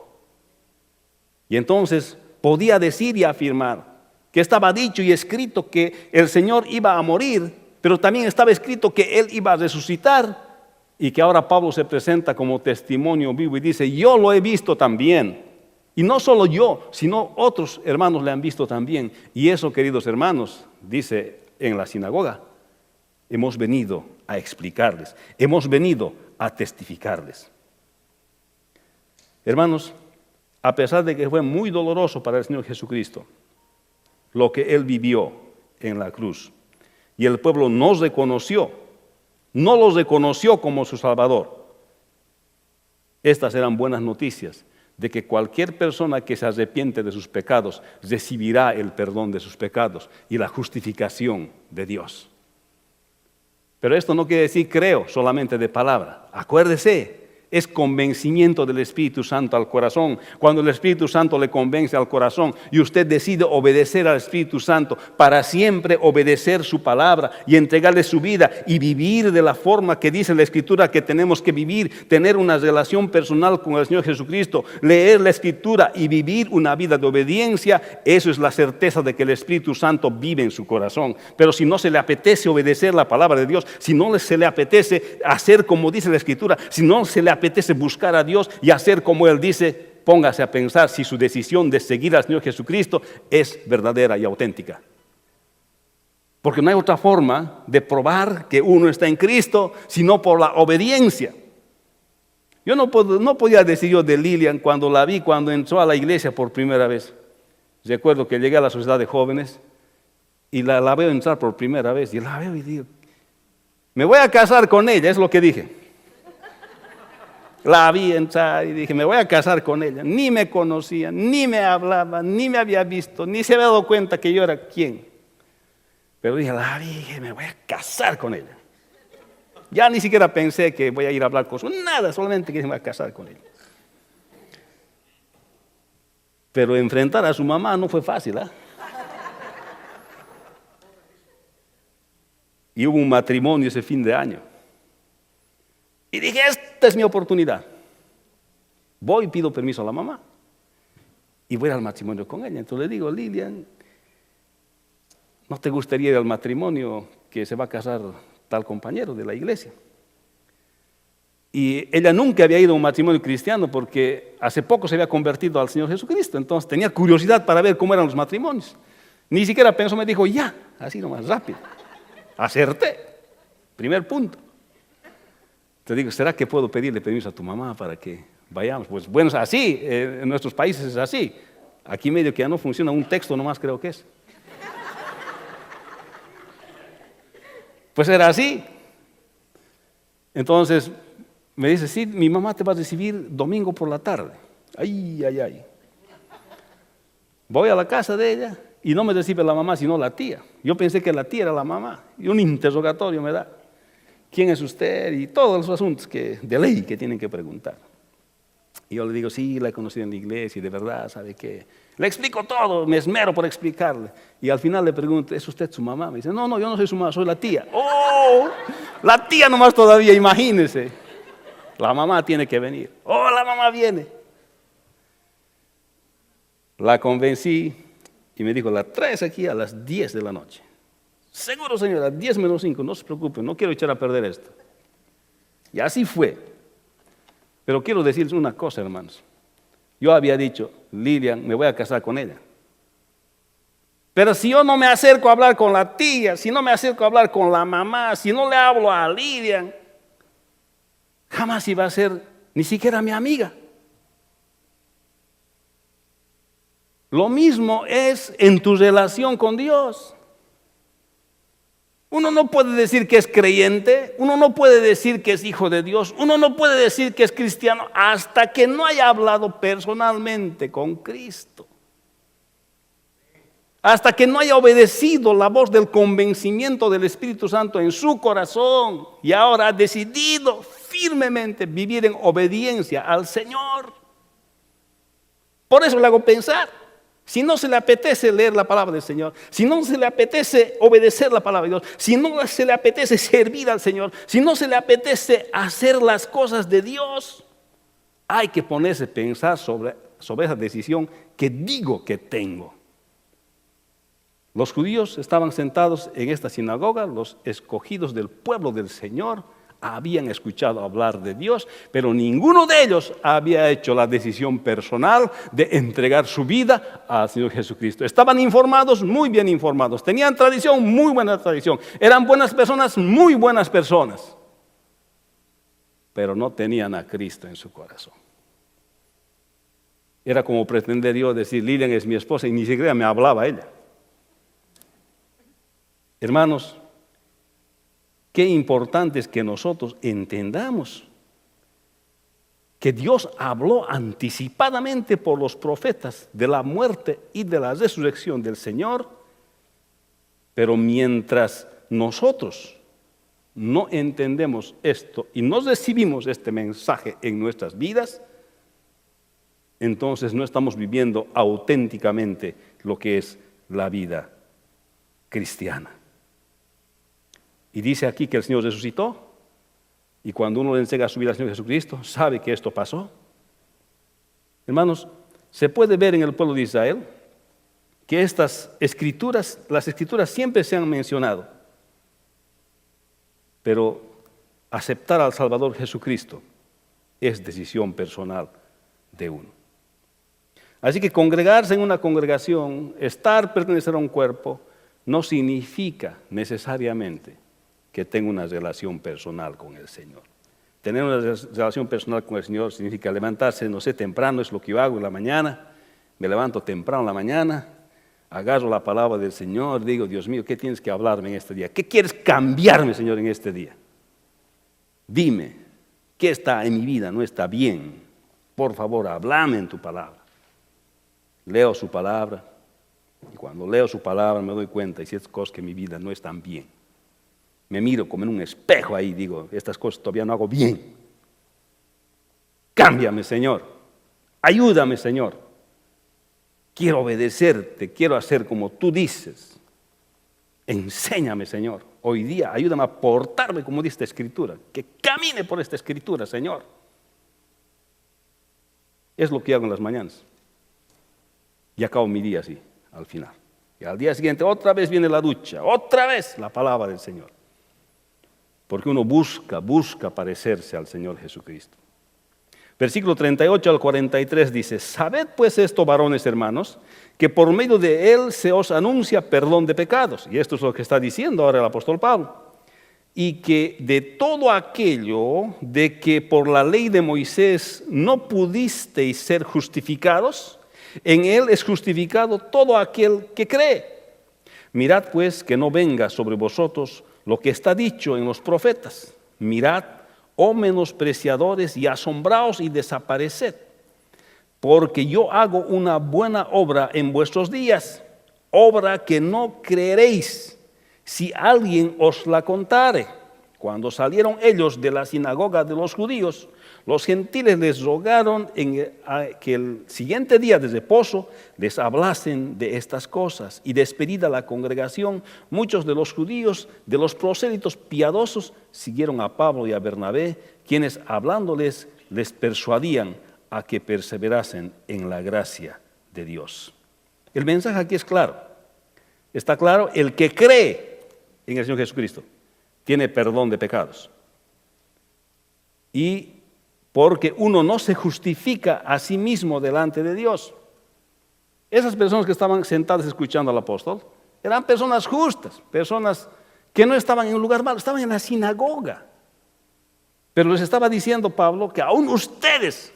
Y entonces podía decir y afirmar que estaba dicho y escrito que el Señor iba a morir, pero también estaba escrito que Él iba a resucitar, y que ahora Pablo se presenta como testimonio vivo y dice: yo lo he visto también. Y no solo yo, sino otros hermanos le han visto también. Y eso, queridos hermanos, dice en la sinagoga, hemos venido a explicarles, hemos venido a testificarles. Hermanos, a pesar de que fue muy doloroso para el Señor Jesucristo lo que Él vivió en la cruz, y el pueblo no lo reconoció como su Salvador, estas eran buenas noticias de que cualquier persona que se arrepiente de sus pecados recibirá el perdón de sus pecados y la justificación de Dios. Pero esto no quiere decir creo solamente de palabra. Acuérdese, es convencimiento del Espíritu Santo al corazón. Cuando el Espíritu Santo le convence al corazón y usted decide obedecer al Espíritu Santo, para siempre obedecer su palabra y entregarle su vida y vivir de la forma que dice la Escritura que tenemos que vivir, tener una relación personal con el Señor Jesucristo, leer la Escritura y vivir una vida de obediencia, eso es la certeza de que el Espíritu Santo vive en su corazón. Pero si no se le apetece obedecer la palabra de Dios, si no se le apetece hacer como dice la Escritura, si no se le apetece buscar a Dios y hacer como Él dice, póngase a pensar si su decisión de seguir al Señor Jesucristo es verdadera y auténtica. Porque no hay otra forma de probar que uno está en Cristo sino por la obediencia. Yo no podía decir yo de Lilian cuando la vi, cuando entró a la iglesia por primera vez. Recuerdo que llegué a la sociedad de jóvenes y la veo entrar por primera vez, y la veo y digo: me voy a casar con ella, es lo que dije. La vi entrar y dije: me voy a casar con ella. Ni me conocía, ni me hablaba, ni me había visto, ni se había dado cuenta que yo era quién. Pero dije: la vi, dije, me voy a casar con ella. Ya ni siquiera pensé que voy a ir a hablar con su, nada, solamente que me voy a casar con ella. Pero enfrentar a su mamá no fue fácil, ¿eh? Y hubo un matrimonio ese fin de año. Y dije: esta es mi oportunidad. Voy y pido permiso a la mamá. Y voy al matrimonio con ella. Entonces le digo: Lilian, ¿no te gustaría ir al matrimonio que se va a casar tal compañero de la iglesia? Y ella nunca había ido a un matrimonio cristiano porque hace poco se había convertido al Señor Jesucristo. Entonces tenía curiosidad para ver cómo eran los matrimonios. Ni siquiera pensó, me dijo ya, así nomás, rápido. Acerté. Primer punto. Te digo: ¿será que puedo pedirle permiso a tu mamá para que vayamos? Pues bueno, es así, en nuestros países es así. Aquí medio que ya no funciona, un texto nomás creo que es. Pues era así. Entonces me dice: sí, mi mamá te va a recibir domingo por la tarde. Ay, ay, ay. Voy a la casa de ella y no me recibe la mamá, sino la tía. Yo pensé que la tía era la mamá. Y un interrogatorio me da: ¿quién es usted? Y todos los asuntos de ley que tienen que preguntar. Y yo le digo, sí, la he conocido en la iglesia y de verdad, ¿sabe qué? Le explico todo, me esmero por explicarle. Y al final le pregunto, ¿es usted su mamá? Me dice, no, yo no soy su mamá, soy la tía. ¡Oh! La tía nomás todavía, imagínese. La mamá tiene que venir. ¡Oh, la mamá viene! La convencí y me dijo, la traes aquí a las 10 de la noche. Seguro, señora, 10 menos 5, no se preocupe, no quiero echar a perder esto. Y así fue. Pero quiero decirles una cosa, hermanos. Yo había dicho, Lilian, me voy a casar con ella. Pero si yo no me acerco a hablar con la tía, si no me acerco a hablar con la mamá, si no le hablo a Lilian, jamás iba a ser ni siquiera mi amiga. Lo mismo es en tu relación con Dios. Uno no puede decir que es creyente, uno no puede decir que es hijo de Dios, uno no puede decir que es cristiano hasta que no haya hablado personalmente con Cristo. Hasta que no haya obedecido la voz del convencimiento del Espíritu Santo en su corazón y ahora ha decidido firmemente vivir en obediencia al Señor. Por eso le hago pensar. Si no se le apetece leer la palabra del Señor, si no se le apetece obedecer la palabra de Dios, si no se le apetece servir al Señor, si no se le apetece hacer las cosas de Dios, hay que ponerse a pensar sobre esa decisión que digo que tengo. Los judíos estaban sentados en esta sinagoga, los escogidos del pueblo del Señor, habían escuchado hablar de Dios, pero ninguno de ellos había hecho la decisión personal de entregar su vida al Señor Jesucristo. Estaban informados, muy bien informados, tenían tradición, muy buena tradición, eran buenas personas, muy buenas personas, pero no tenían a Cristo en su corazón. Era como pretender yo decir, Lilian es mi esposa y ni siquiera me hablaba ella. Hermanos, qué importante es que nosotros entendamos que Dios habló anticipadamente por los profetas de la muerte y de la resurrección del Señor, pero mientras nosotros no entendemos esto y no recibimos este mensaje en nuestras vidas, entonces no estamos viviendo auténticamente lo que es la vida cristiana. Y dice aquí que el Señor resucitó, y cuando uno le entrega su vida al Señor Jesucristo, sabe que esto pasó. Hermanos, se puede ver en el pueblo de Israel que estas escrituras, las escrituras siempre se han mencionado, pero aceptar al Salvador Jesucristo es decisión personal de uno. Así que congregarse en una congregación, pertenecer a un cuerpo, no significa necesariamente que tenga una relación personal con el Señor. Tener una relación personal con el Señor significa levantarse, no sé, temprano, es lo que yo hago en la mañana. Me levanto temprano en la mañana, agarro la palabra del Señor, digo, Dios mío, ¿qué tienes que hablarme en este día? ¿Qué quieres cambiarme, Señor, en este día? Dime, ¿qué está en mi vida? No está bien. Por favor, háblame en tu palabra. Leo su palabra, y cuando leo su palabra me doy cuenta de ciertas cosas que en mi vida no están bien. Me miro como en un espejo ahí y digo, estas cosas todavía no hago bien. Cámbiame, Señor. Ayúdame, Señor. Quiero obedecerte, quiero hacer como tú dices. Enséñame, Señor. Hoy día ayúdame a portarme como dice esta Escritura. Que camine por esta Escritura, Señor. Es lo que hago en las mañanas. Y acabo mi día así, al final. Y al día siguiente otra vez viene la ducha, otra vez la palabra del Señor. Porque uno busca parecerse al Señor Jesucristo. Versículo 38 al 43 dice, sabed pues esto, varones hermanos, que por medio de él se os anuncia perdón de pecados. Y esto es lo que está diciendo ahora el apóstol Pablo. Y que de todo aquello de que por la ley de Moisés no pudisteis ser justificados, en él es justificado todo aquel que cree. Mirad pues que no venga sobre vosotros lo que está dicho en los profetas. Mirad, oh menospreciadores, y asombraos y desapareced, porque yo hago una buena obra en vuestros días, obra que no creeréis si alguien os la contare. Cuando salieron ellos de la sinagoga de los judíos, los gentiles les rogaron que el siguiente día de reposo les hablasen de estas cosas. Y despedida la congregación, muchos de los judíos, de los prosélitos piadosos, siguieron a Pablo y a Bernabé, quienes hablándoles les persuadían a que perseverasen en la gracia de Dios. El mensaje aquí es claro. Está claro, el que cree en el Señor Jesucristo tiene perdón de pecados. Y porque uno no se justifica a sí mismo delante de Dios. Esas personas que estaban sentadas escuchando al apóstol eran personas justas, personas que no estaban en un lugar malo, estaban en la sinagoga. Pero les estaba diciendo Pablo que aún ustedes,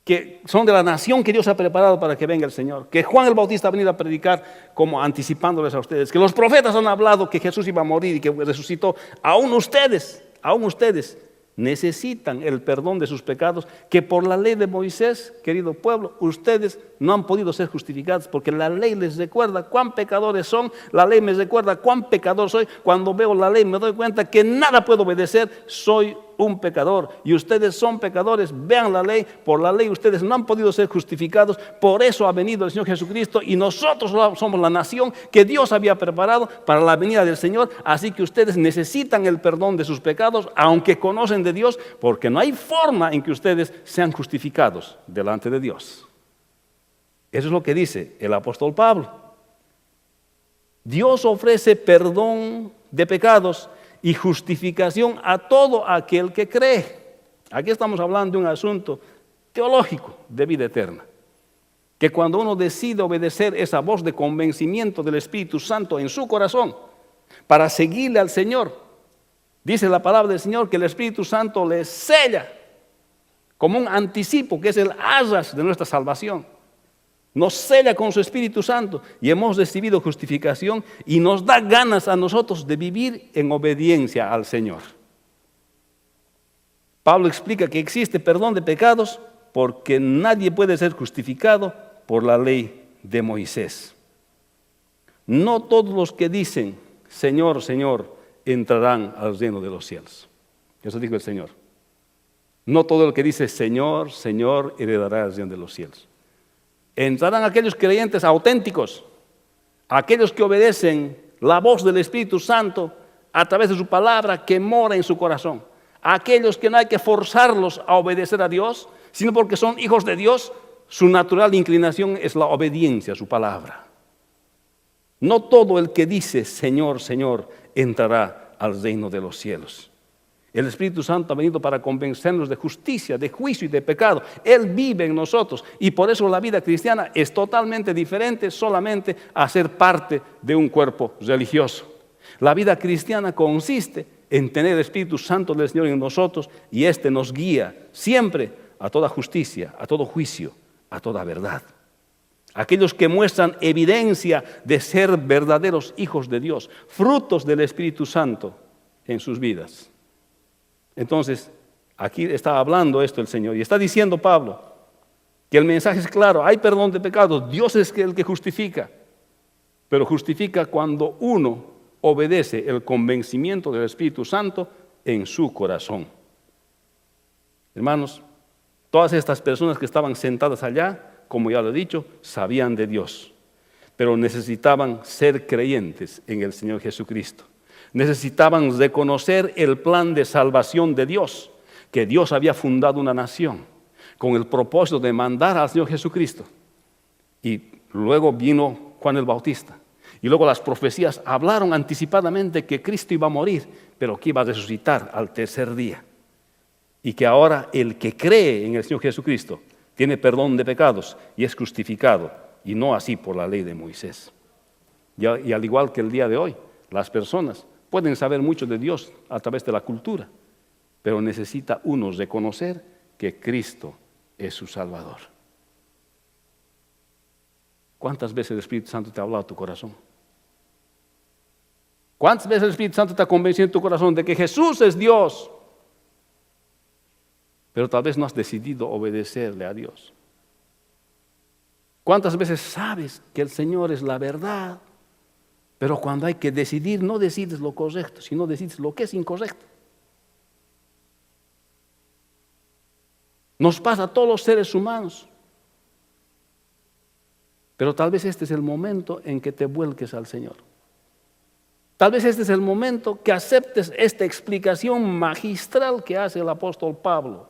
que son de la nación que Dios ha preparado para que venga el Señor, que Juan el Bautista ha venido a predicar como anticipándoles a ustedes, que los profetas han hablado que Jesús iba a morir y que resucitó, aún ustedes necesitan el perdón de sus pecados, que por la ley de Moisés, querido pueblo, ustedes no han podido ser justificados, porque la ley les recuerda cuán pecadores son, la ley me recuerda cuán pecador soy. Cuando veo la ley me doy cuenta que nada puedo obedecer, soy un pecador, y ustedes son pecadores. Vean la ley, por la ley ustedes no han podido ser justificados, por eso ha venido el Señor Jesucristo, y nosotros somos la nación que Dios había preparado para la venida del Señor. Así que ustedes necesitan el perdón de sus pecados, aunque conocen de Dios, porque no hay forma en que ustedes sean justificados delante de Dios. Eso es lo que dice el apóstol Pablo. Dios ofrece perdón de pecados y justificación a todo aquel que cree. Aquí estamos hablando de un asunto teológico de vida eterna. Que cuando uno decide obedecer esa voz de convencimiento del Espíritu Santo en su corazón para seguirle al Señor, dice la palabra del Señor que el Espíritu Santo le sella como un anticipo, que es el arras de nuestra salvación. Nos sella con su Espíritu Santo y hemos recibido justificación, y nos da ganas a nosotros de vivir en obediencia al Señor. Pablo explica que existe perdón de pecados porque nadie puede ser justificado por la ley de Moisés. No todos los que dicen Señor, Señor, entrarán al reino de los cielos. Eso dijo el Señor. No todo el que dice Señor, Señor, heredará el reino de los cielos. Entrarán aquellos creyentes auténticos, aquellos que obedecen la voz del Espíritu Santo a través de su palabra que mora en su corazón. Aquellos que no hay que forzarlos a obedecer a Dios, sino porque son hijos de Dios, su natural inclinación es la obediencia a su palabra. No todo el que dice Señor, Señor, entrará al reino de los cielos. El Espíritu Santo ha venido para convencernos de justicia, de juicio y de pecado. Él vive en nosotros, y por eso la vida cristiana es totalmente diferente solamente a ser parte de un cuerpo religioso. La vida cristiana consiste en tener el Espíritu Santo del Señor en nosotros, y éste nos guía siempre a toda justicia, a todo juicio, a toda verdad. Aquellos que muestran evidencia de ser verdaderos hijos de Dios, frutos del Espíritu Santo en sus vidas. Entonces, aquí está hablando esto el Señor, y está diciendo Pablo que el mensaje es claro: hay perdón de pecados, Dios es el que justifica, pero justifica cuando uno obedece el convencimiento del Espíritu Santo en su corazón. Hermanos, todas estas personas que estaban sentadas allá, como ya lo he dicho, sabían de Dios, pero necesitaban ser creyentes en el Señor Jesucristo. Necesitaban reconocer el plan de salvación de Dios, que Dios había fundado una nación con el propósito de mandar al Señor Jesucristo. Y luego vino Juan el Bautista. Y luego las profecías hablaron anticipadamente que Cristo iba a morir, pero que iba a resucitar al tercer día. Y que ahora el que cree en el Señor Jesucristo tiene perdón de pecados y es justificado, y no así por la ley de Moisés. Y al igual que el día de hoy, las personas pueden saber mucho de Dios a través de la cultura, pero necesita uno reconocer que Cristo es su Salvador. ¿Cuántas veces el Espíritu Santo te ha hablado a tu corazón? ¿Cuántas veces el Espíritu Santo te ha convencido en tu corazón de que Jesús es Dios? Pero tal vez no has decidido obedecerle a Dios. ¿Cuántas veces sabes que el Señor es la verdad? Pero cuando hay que decidir, no decides lo correcto, sino decides lo que es incorrecto. Nos pasa a todos los seres humanos. Pero tal vez este es el momento en que te vuelques al Señor. Tal vez este es el momento que aceptes esta explicación magistral que hace el apóstol Pablo.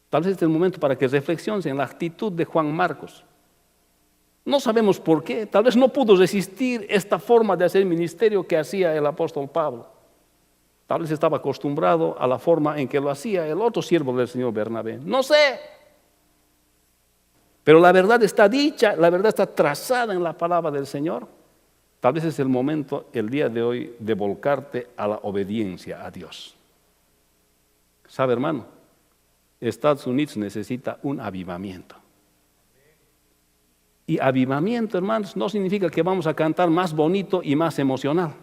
Tal vez este es el momento para que reflexiones en la actitud de Juan Marcos. No sabemos por qué, tal vez no pudo resistir esta forma de hacer ministerio que hacía el apóstol Pablo. Tal vez estaba acostumbrado a la forma en que lo hacía el otro siervo del Señor Bernabé. No sé. Pero la verdad está dicha, la verdad está trazada en la palabra del Señor. Tal vez es el momento, el día de hoy, de volcarte a la obediencia a Dios. ¿Sabe, hermano? Estados Unidos necesita un avivamiento. Y avivamiento, hermanos, no significa que vamos a cantar más bonito y más emocional.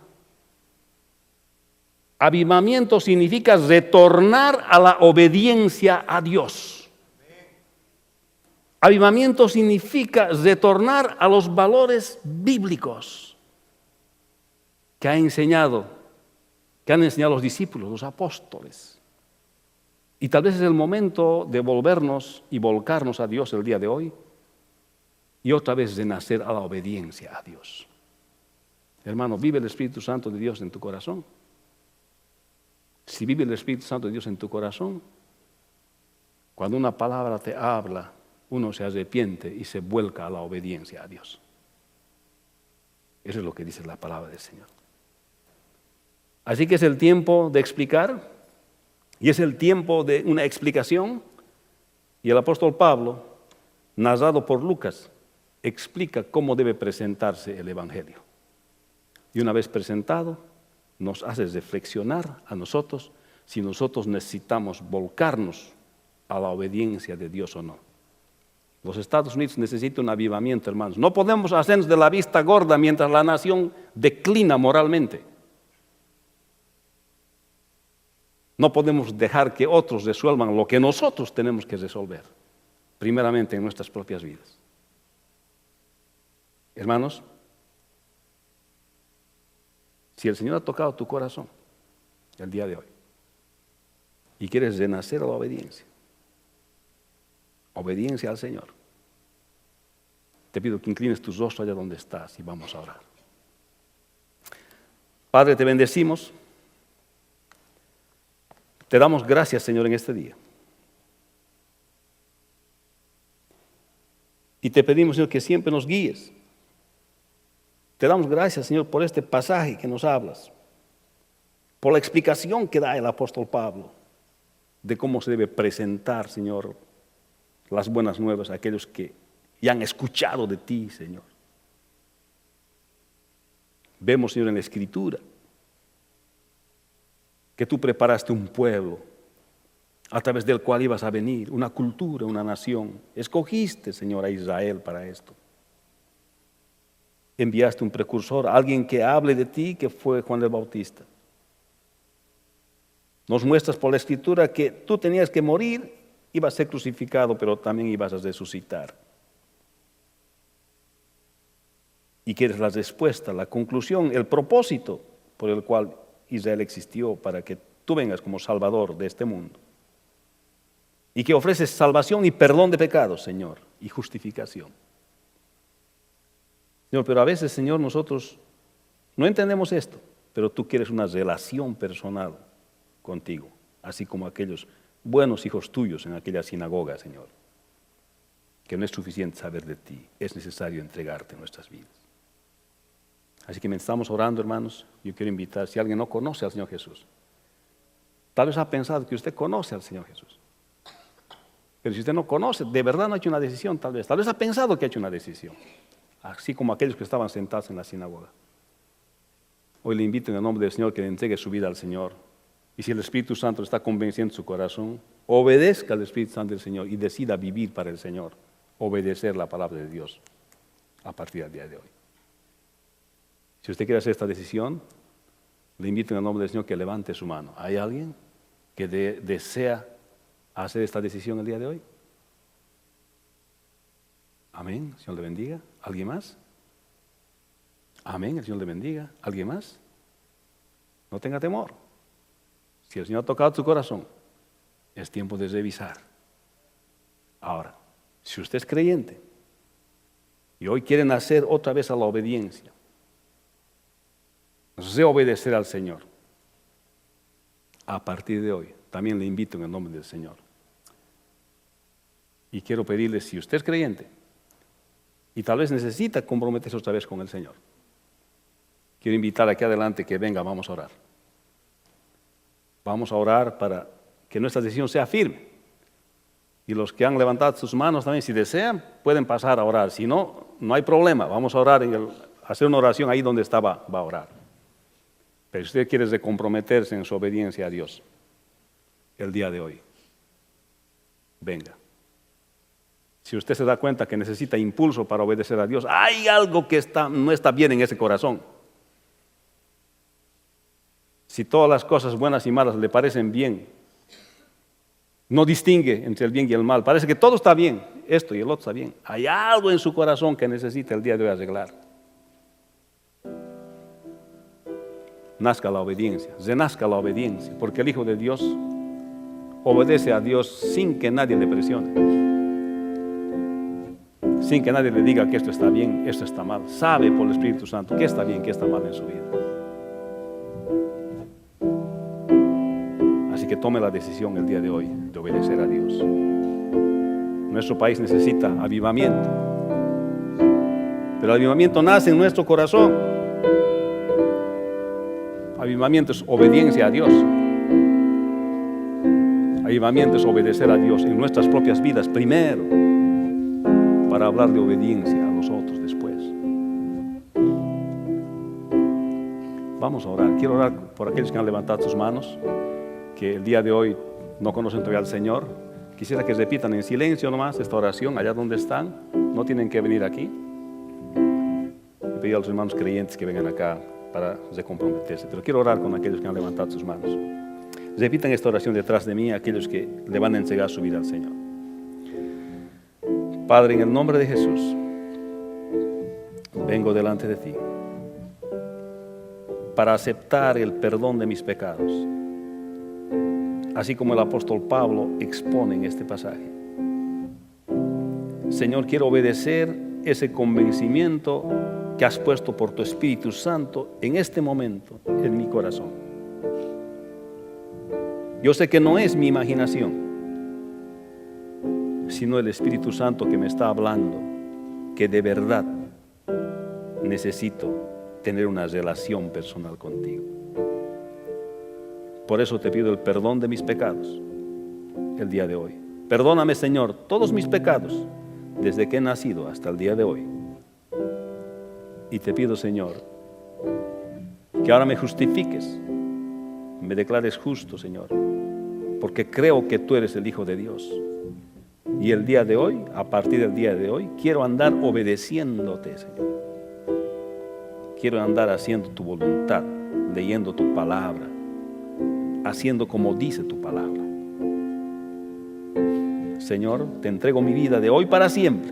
Avivamiento significa retornar a la obediencia a Dios. Avivamiento significa retornar a los valores bíblicos que han enseñado los discípulos, los apóstoles. Y tal vez es el momento de volvernos y volcarnos a Dios el día de hoy y otra vez de nacer a la obediencia a Dios. Hermano, ¿vive el Espíritu Santo de Dios en tu corazón? Si vive el Espíritu Santo de Dios en tu corazón, cuando una palabra te habla, uno se arrepiente y se vuelca a la obediencia a Dios. Eso es lo que dice la palabra del Señor. Así que es el tiempo de explicar y es el tiempo de una explicación. Y el apóstol Pablo, narrado por Lucas, explica cómo debe presentarse el Evangelio. Y una vez presentado, nos hace reflexionar a nosotros si nosotros necesitamos volcarnos a la obediencia de Dios o no. Los Estados Unidos necesitan un avivamiento, hermanos. No podemos hacernos de la vista gorda mientras la nación declina moralmente. No podemos dejar que otros resuelvan lo que nosotros tenemos que resolver, primeramente en nuestras propias vidas. Hermanos, si el Señor ha tocado tu corazón el día de hoy y quieres renacer a la obediencia al Señor, te pido que inclines tus rostros allá donde estás y vamos a orar. Padre, te bendecimos. Te damos gracias, Señor, en este día. Y te pedimos, Señor, que siempre nos guíes. Te damos gracias, Señor, por este pasaje que nos hablas, por la explicación que da el apóstol Pablo de cómo se debe presentar, Señor, las buenas nuevas a aquellos que ya han escuchado de ti, Señor. Vemos, Señor, en la Escritura que tú preparaste un pueblo a través del cual ibas a venir, una cultura, una nación. Escogiste, Señor, a Israel para esto. Enviaste un precursor, alguien que hable de ti, que fue Juan el Bautista. Nos muestras por la Escritura que tú tenías que morir, ibas a ser crucificado, pero también ibas a resucitar. Y que eres la respuesta, la conclusión, el propósito por el cual Israel existió, para que tú vengas como Salvador de este mundo. Y que ofreces salvación y perdón de pecados, Señor, y justificación. Señor, pero a veces, Señor, nosotros no entendemos esto, pero tú quieres una relación personal contigo, así como aquellos buenos hijos tuyos en aquella sinagoga, Señor. Que no es suficiente saber de ti, es necesario entregarte nuestras vidas. Así que mientras estamos orando, hermanos, yo quiero invitar, si alguien no conoce al Señor Jesús, tal vez ha pensado que usted conoce al Señor Jesús. Pero si usted no conoce, de verdad no ha hecho una decisión, tal vez ha pensado que ha hecho una decisión. Así como aquellos que estaban sentados en la sinagoga. Hoy le invito en el nombre del Señor que le entregue su vida al Señor. Y si el Espíritu Santo está convenciendo su corazón, obedezca al Espíritu Santo del Señor y decida vivir para el Señor, obedecer la palabra de Dios a partir del día de hoy. Si usted quiere hacer esta decisión, le invito en el nombre del Señor que levante su mano. ¿Hay alguien que desea hacer esta decisión el día de hoy? Amén. Señor le bendiga. ¿Alguien más? Amén, el Señor le bendiga. ¿Alguien más? No tenga temor. Si el Señor ha tocado tu corazón, es tiempo de revisar. Ahora, si usted es creyente y hoy quiere nacer otra vez a la obediencia, obedecer al Señor, a partir de hoy, también le invito en el nombre del Señor. Y quiero pedirle, si usted es creyente y tal vez necesita comprometerse otra vez con el Señor, quiero invitar aquí adelante que venga, vamos a orar. Vamos a orar para que nuestra decisión sea firme. Y los que han levantado sus manos también, si desean, pueden pasar a orar. Si no, no hay problema. Vamos a orar, hacer una oración ahí donde va a orar. Pero si usted quiere comprometerse en su obediencia a Dios, el día de hoy, venga. Si usted se da cuenta que necesita impulso para obedecer a Dios, hay algo que no está bien en ese corazón. Si todas las cosas buenas y malas le parecen bien, no distingue entre el bien y el mal, parece que todo está bien, esto y el otro está bien. Hay algo en su corazón que necesita el día de hoy arreglar. Nazca la obediencia, renazca la obediencia, porque el Hijo de Dios obedece a Dios sin que nadie le presione, sin que nadie le diga que esto está bien, esto está mal. Sabe por el Espíritu Santo qué está bien, qué está mal en su vida. Así que tome la decisión el día de hoy de obedecer a Dios. Nuestro país necesita avivamiento, pero el avivamiento nace en nuestro corazón. Avivamiento es obediencia a Dios. Avivamiento es obedecer a Dios en nuestras propias vidas primero, para hablar de obediencia a los otros después. Vamos a orar. Quiero orar por aquellos que han levantado sus manos, que el día de hoy no conocen todavía al Señor. Quisiera que repitan en silencio nomás esta oración allá donde están. No tienen que venir aquí. Le pedí a los hermanos creyentes que vengan acá para recomprometerse. Pero quiero orar con aquellos que han levantado sus manos. Repitan esta oración detrás de mí, aquellos que le van a entregar su vida al Señor. Padre, en el nombre de Jesús, vengo delante de ti para aceptar el perdón de mis pecados, así como el apóstol Pablo expone en este pasaje. Señor, quiero obedecer ese convencimiento que has puesto por tu Espíritu Santo en este momento en mi corazón. Yo sé que no es mi imaginación, sino el Espíritu Santo que me está hablando, que de verdad necesito tener una relación personal contigo. Por eso te pido el perdón de mis pecados el día de hoy. Perdóname, Señor, todos mis pecados desde que he nacido hasta el día de hoy. Y te pido, Señor, que ahora me justifiques, me declares justo, Señor, porque creo que tú eres el Hijo de Dios. Y el día de hoy, a partir del día de hoy, quiero andar obedeciéndote, Señor. Quiero andar haciendo tu voluntad, leyendo tu palabra, haciendo como dice tu palabra. Señor, te entrego mi vida de hoy para siempre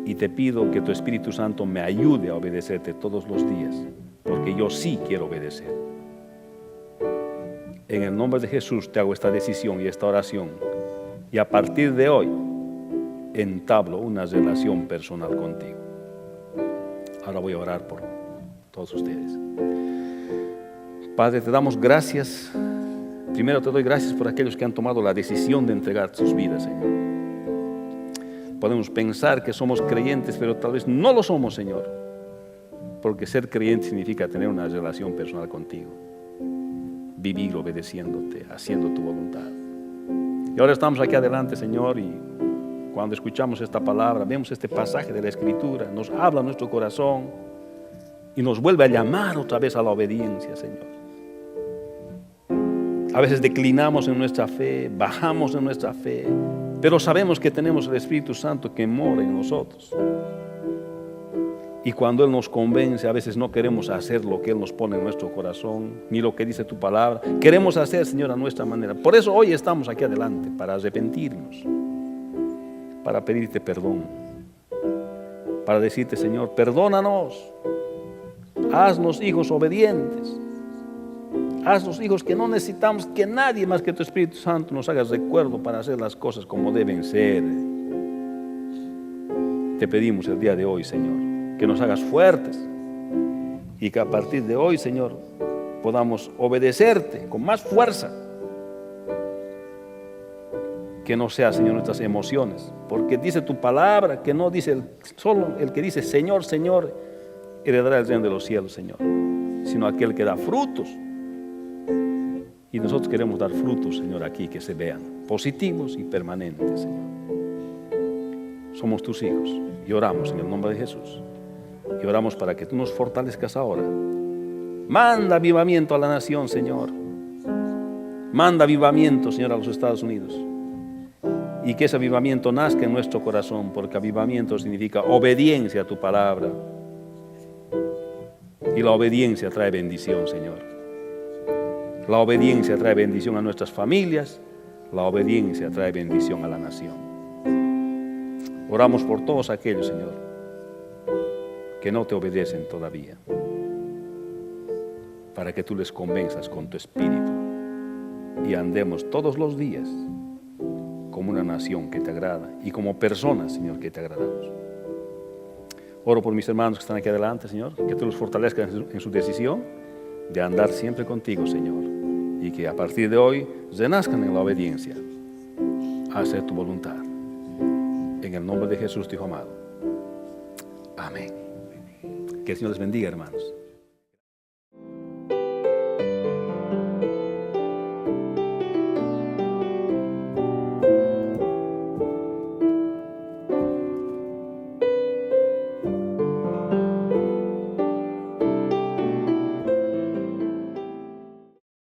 y te pido que tu Espíritu Santo me ayude a obedecerte todos los días, porque yo sí quiero obedecer. En el nombre de Jesús te hago esta decisión y esta oración, y a partir de hoy entablo una relación personal contigo. Ahora voy a orar por todos ustedes. Padre, te damos gracias. Primero te doy gracias por aquellos que han tomado la decisión de entregar sus vidas, Señor. Podemos pensar que somos creyentes, pero tal vez no lo somos, Señor, porque ser creyente significa tener una relación personal contigo, vivir obedeciéndote, haciendo tu voluntad. Y ahora estamos aquí adelante, Señor, y cuando escuchamos esta palabra, vemos este pasaje de la Escritura, nos habla nuestro corazón y nos vuelve a llamar otra vez a la obediencia, Señor. A veces declinamos en nuestra fe, bajamos en nuestra fe, pero sabemos que tenemos el Espíritu Santo que mora en nosotros. Y cuando Él nos convence, a veces no queremos hacer lo que Él nos pone en nuestro corazón, ni lo que dice tu palabra. Queremos hacer, Señor, a nuestra manera. Por eso hoy estamos aquí adelante, para arrepentirnos, para pedirte perdón, para decirte, Señor, perdónanos, Haznos hijos obedientes. Haznos hijos que no necesitamos que nadie más que tu Espíritu Santo nos haga recuerdo para hacer las cosas como deben ser. Te pedimos el día de hoy, Señor, que nos hagas fuertes y que a partir de hoy, Señor, podamos obedecerte con más fuerza. Que no sea, Señor, nuestras emociones, porque dice tu palabra que no dice solo el que dice Señor, Señor, heredará el reino de los cielos, Señor, sino aquel que da frutos. Y nosotros queremos dar frutos, Señor, aquí que se vean positivos y permanentes, Señor. Somos tus hijos y oramos en el nombre de Jesús. Y oramos para que tú nos fortalezcas ahora. Manda avivamiento a la nación, Señor. Manda avivamiento, Señor, a los Estados Unidos. Y que ese avivamiento nazca en nuestro corazón, porque avivamiento significa obediencia a tu palabra. Y la obediencia trae bendición, Señor. La obediencia trae bendición a nuestras familias. La obediencia trae bendición a la nación. Oramos por todos aquellos, Señor, que no te obedecen todavía, para que tú les convenzas con tu espíritu y andemos todos los días como una nación que te agrada y como personas, Señor, que te agradamos. Oro por mis hermanos que están aquí adelante, Señor, que tú los fortalezcas en su decisión de andar siempre contigo, Señor, y que a partir de hoy renazcan en la obediencia a hacer tu voluntad. En el nombre de Jesús, tu Hijo amado. Amén. Que el Señor les bendiga, hermanos.